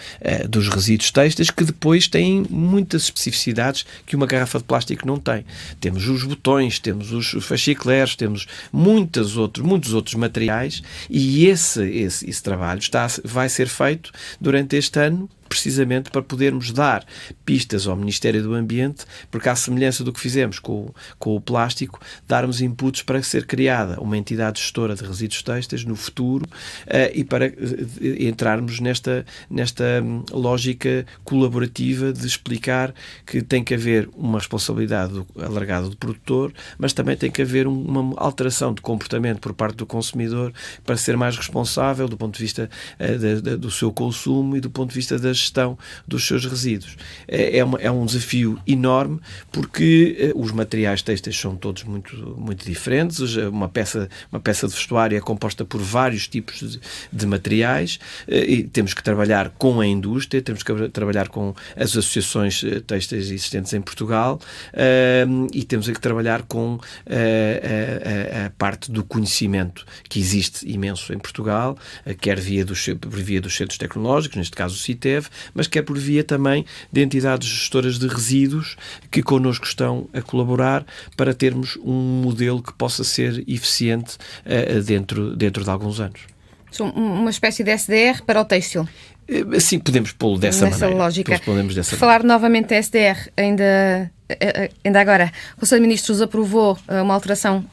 dos resíduos têxteis, que depois têm muitas especificidades que uma garrafa de plástico não tem. Temos os botões, temos os fascicleres, temos muitos outros materiais, e esse trabalho vai ser feito durante este ano, precisamente para podermos dar pistas ao Ministério do Ambiente, porque, à semelhança do que fizemos com o plástico, darmos inputs para ser criada uma entidade gestora de resíduos têxteis no futuro, e para entrarmos nesta lógica colaborativa de explicar que tem que haver uma responsabilidade alargada do produtor, mas também tem que haver uma alteração de comportamento por parte do consumidor para ser mais responsável do ponto de vista do seu consumo e do ponto de vista da gestão dos seus resíduos. É um desafio enorme, porque os materiais têxteis são todos muito, muito diferentes. Uma peça de vestuário é composta por vários tipos de materiais, e temos que trabalhar com a indústria, temos que trabalhar com as associações têxteis existentes em Portugal, e temos que trabalhar com a parte do conhecimento que existe imenso em Portugal, quer por via dos centros tecnológicos, neste caso o CITEV, mas quer por via também de entidades gestoras de resíduos que connosco estão a colaborar para termos um modelo que possa ser eficiente dentro de alguns anos. Uma espécie de SDR para o têxtil. Sim, podemos pô-lo dessa maneira. Lógica. Falar novamente da SDR, ainda agora, o Conselho de Ministros aprovou uma alteração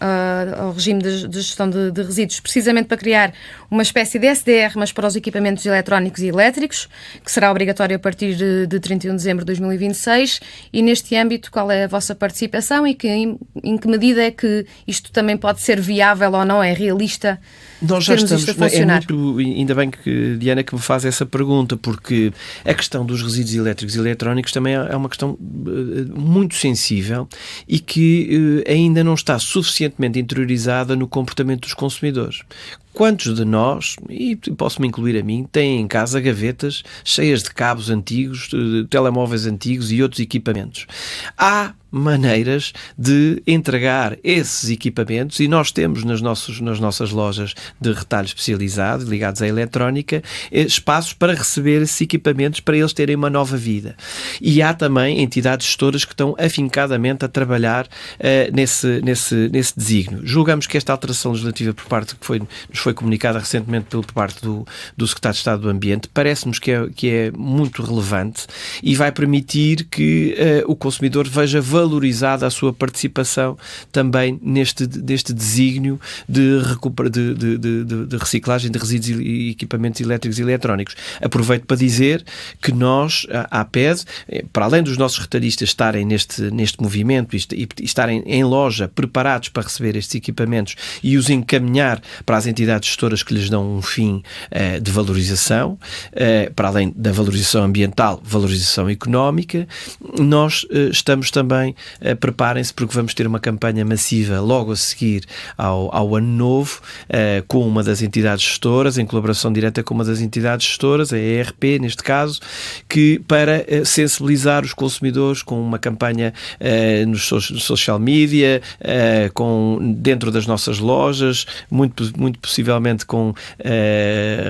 ao regime de gestão de resíduos, precisamente para criar uma espécie de SDR, mas para os equipamentos eletrónicos e elétricos, que será obrigatório a partir de 31 de dezembro de 2026. E neste âmbito, qual é a vossa participação e em que medida é que isto também pode ser viável ou não? É realista? Nós já estamos, ainda bem que Diana que me faz essa pergunta, porque a questão dos resíduos elétricos e eletrónicos também é uma questão muito sensível e que ainda não está suficientemente interiorizada no comportamento dos consumidores. Quantos de nós, e posso-me incluir a mim, têm em casa gavetas cheias de cabos antigos, de telemóveis antigos e outros equipamentos? Há maneiras de entregar esses equipamentos, e nós temos nas nossas lojas de retalho especializado, ligados à eletrónica, espaços para receber esses equipamentos, para eles terem uma nova vida. E há também entidades gestoras que estão afincadamente a trabalhar nesse desígnio. Julgamos que esta alteração legislativa nos foi comunicada recentemente por parte do Secretário de Estado do Ambiente, parece-nos que é muito relevante e vai permitir que o consumidor veja valorizada a sua participação também neste desígnio de reciclagem de resíduos e equipamentos elétricos e eletrónicos. Aproveito para dizer que nós, a APED, para além dos nossos retalhistas estarem neste movimento e estarem em loja preparados para receber estes equipamentos e os encaminhar para as entidades gestoras que lhes dão um fim de valorização, para além da valorização ambiental, valorização económica, nós estamos também, preparem-se, porque vamos ter uma campanha massiva logo a seguir ao Ano Novo, com uma das entidades gestoras, em colaboração direta com uma das entidades gestoras, a ERP neste caso, que para sensibilizar os consumidores com uma campanha nos social media, dentro das nossas lojas, muito possivelmente com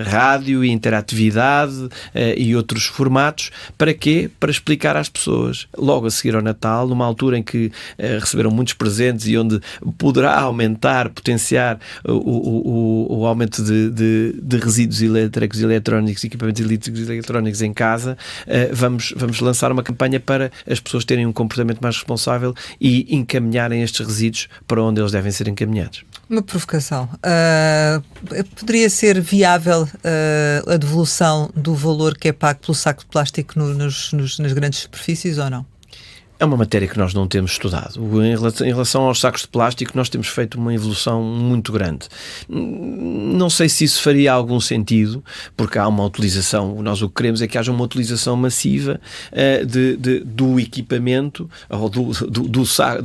rádio e interatividade e outros formatos. Para quê? Para explicar às pessoas, logo a seguir ao Natal, numa altura em que receberam muitos presentes e onde poderá potenciar o aumento de resíduos elétricos, eletrónicos, equipamentos elétricos e eletrónicos em casa, vamos lançar uma campanha para as pessoas terem um comportamento mais responsável e encaminharem estes resíduos para onde eles devem ser encaminhados. Uma provocação. Poderia ser viável a devolução do valor que é pago pelo saco de plástico nas grandes superfícies ou não? É uma matéria que nós não temos estudado. Em relação aos sacos de plástico, nós temos feito uma evolução muito grande. Não sei se isso faria algum sentido, porque há uma utilização, nós o que queremos é que haja uma utilização massiva do equipamento, ou do saco...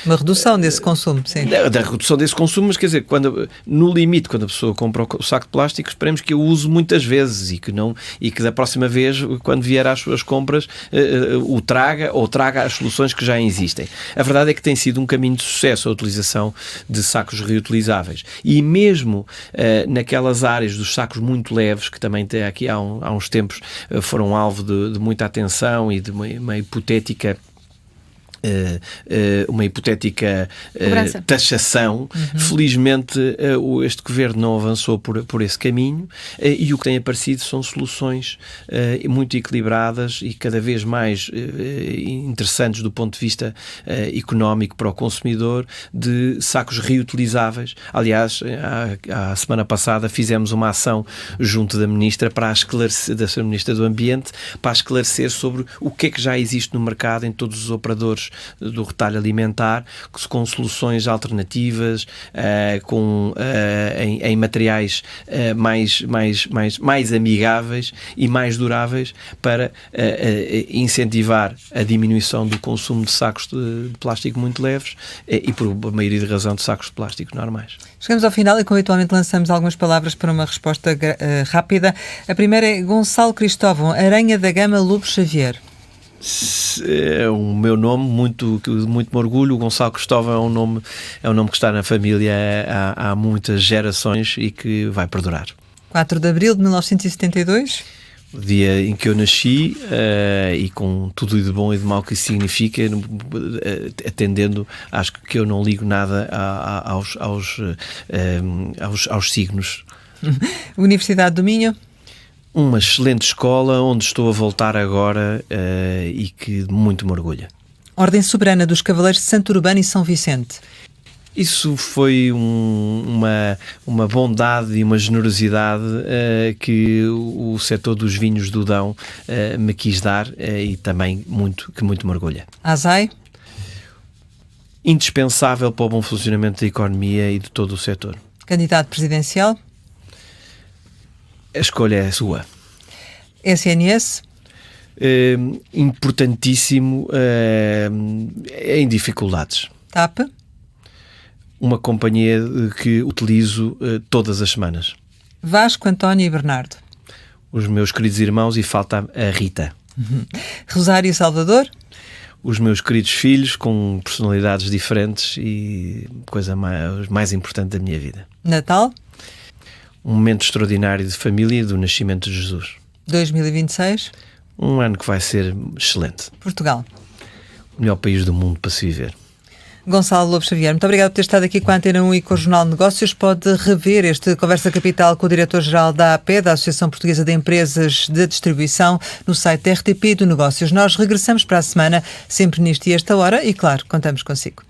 Uma redução desse consumo, sim. Da redução desse consumo, mas quer dizer, no limite, quando a pessoa compra o saco de plástico, esperemos que eu use muitas vezes e que da próxima vez, quando vier às suas compras, o traga ou traga as soluções que já existem. A verdade é que tem sido um caminho de sucesso a utilização de sacos reutilizáveis. E mesmo naquelas áreas dos sacos muito leves, que também aqui há uns tempos foram alvo de muita atenção e de uma hipotética taxação. Felizmente este governo não avançou por esse caminho e o que tem aparecido são soluções muito equilibradas e cada vez mais interessantes do ponto de vista económico para o consumidor, de sacos reutilizáveis. Aliás, a semana passada fizemos uma ação junto da Ministra da Sra. Ministra do Ambiente, para esclarecer sobre o que é que já existe no mercado em todos os operadores do retalho alimentar, com soluções alternativas, em materiais mais amigáveis e mais duráveis para incentivar a diminuição do consumo de sacos de plástico muito leves e, por maioria de razão, de sacos de plástico normais. Chegamos ao final e, como habitualmente, lançamos algumas palavras para uma resposta rápida. A primeira é Gonçalo Cristóvão, Aranha da Gama Lobo Xavier. É o meu nome, muito me orgulho. O Gonçalo Cristóvão é um nome que está na família há muitas gerações e que vai perdurar. 4 de Abril de 1972. O dia em que eu nasci e com tudo de bom e de mau que isso significa, atendendo, acho que eu não ligo nada aos signos. Universidade do Minho. Uma excelente escola onde estou a voltar agora e que muito me orgulha. Ordem Soberana dos Cavaleiros de Santo Urbano e São Vicente. Isso foi uma bondade e uma generosidade que o setor dos vinhos do Dão me quis dar e também que muito me orgulha. ASAI. Indispensável para o bom funcionamento da economia e de todo o setor. Candidato presidencial. A escolha é sua. SNS. Importantíssimo em dificuldades. TAP. Uma companhia que utilizo todas as semanas. Vasco, António e Bernardo. Os meus queridos irmãos e falta a Rita. Rosário e Salvador. Os meus queridos filhos com personalidades diferentes e coisa mais importante da minha vida. Natal. Um momento extraordinário de família e do nascimento de Jesus. 2026. Um ano que vai ser excelente. Portugal. O melhor país do mundo para se viver. Gonçalo Lobo Xavier, muito obrigado por ter estado aqui com a Antena 1 e com o Jornal de Negócios. Pode rever este Conversa Capital com o diretor-geral da AP, da Associação Portuguesa de Empresas de Distribuição, no site da RTP do Negócios. Nós regressamos para a semana, sempre nisto e esta hora, e claro, contamos consigo.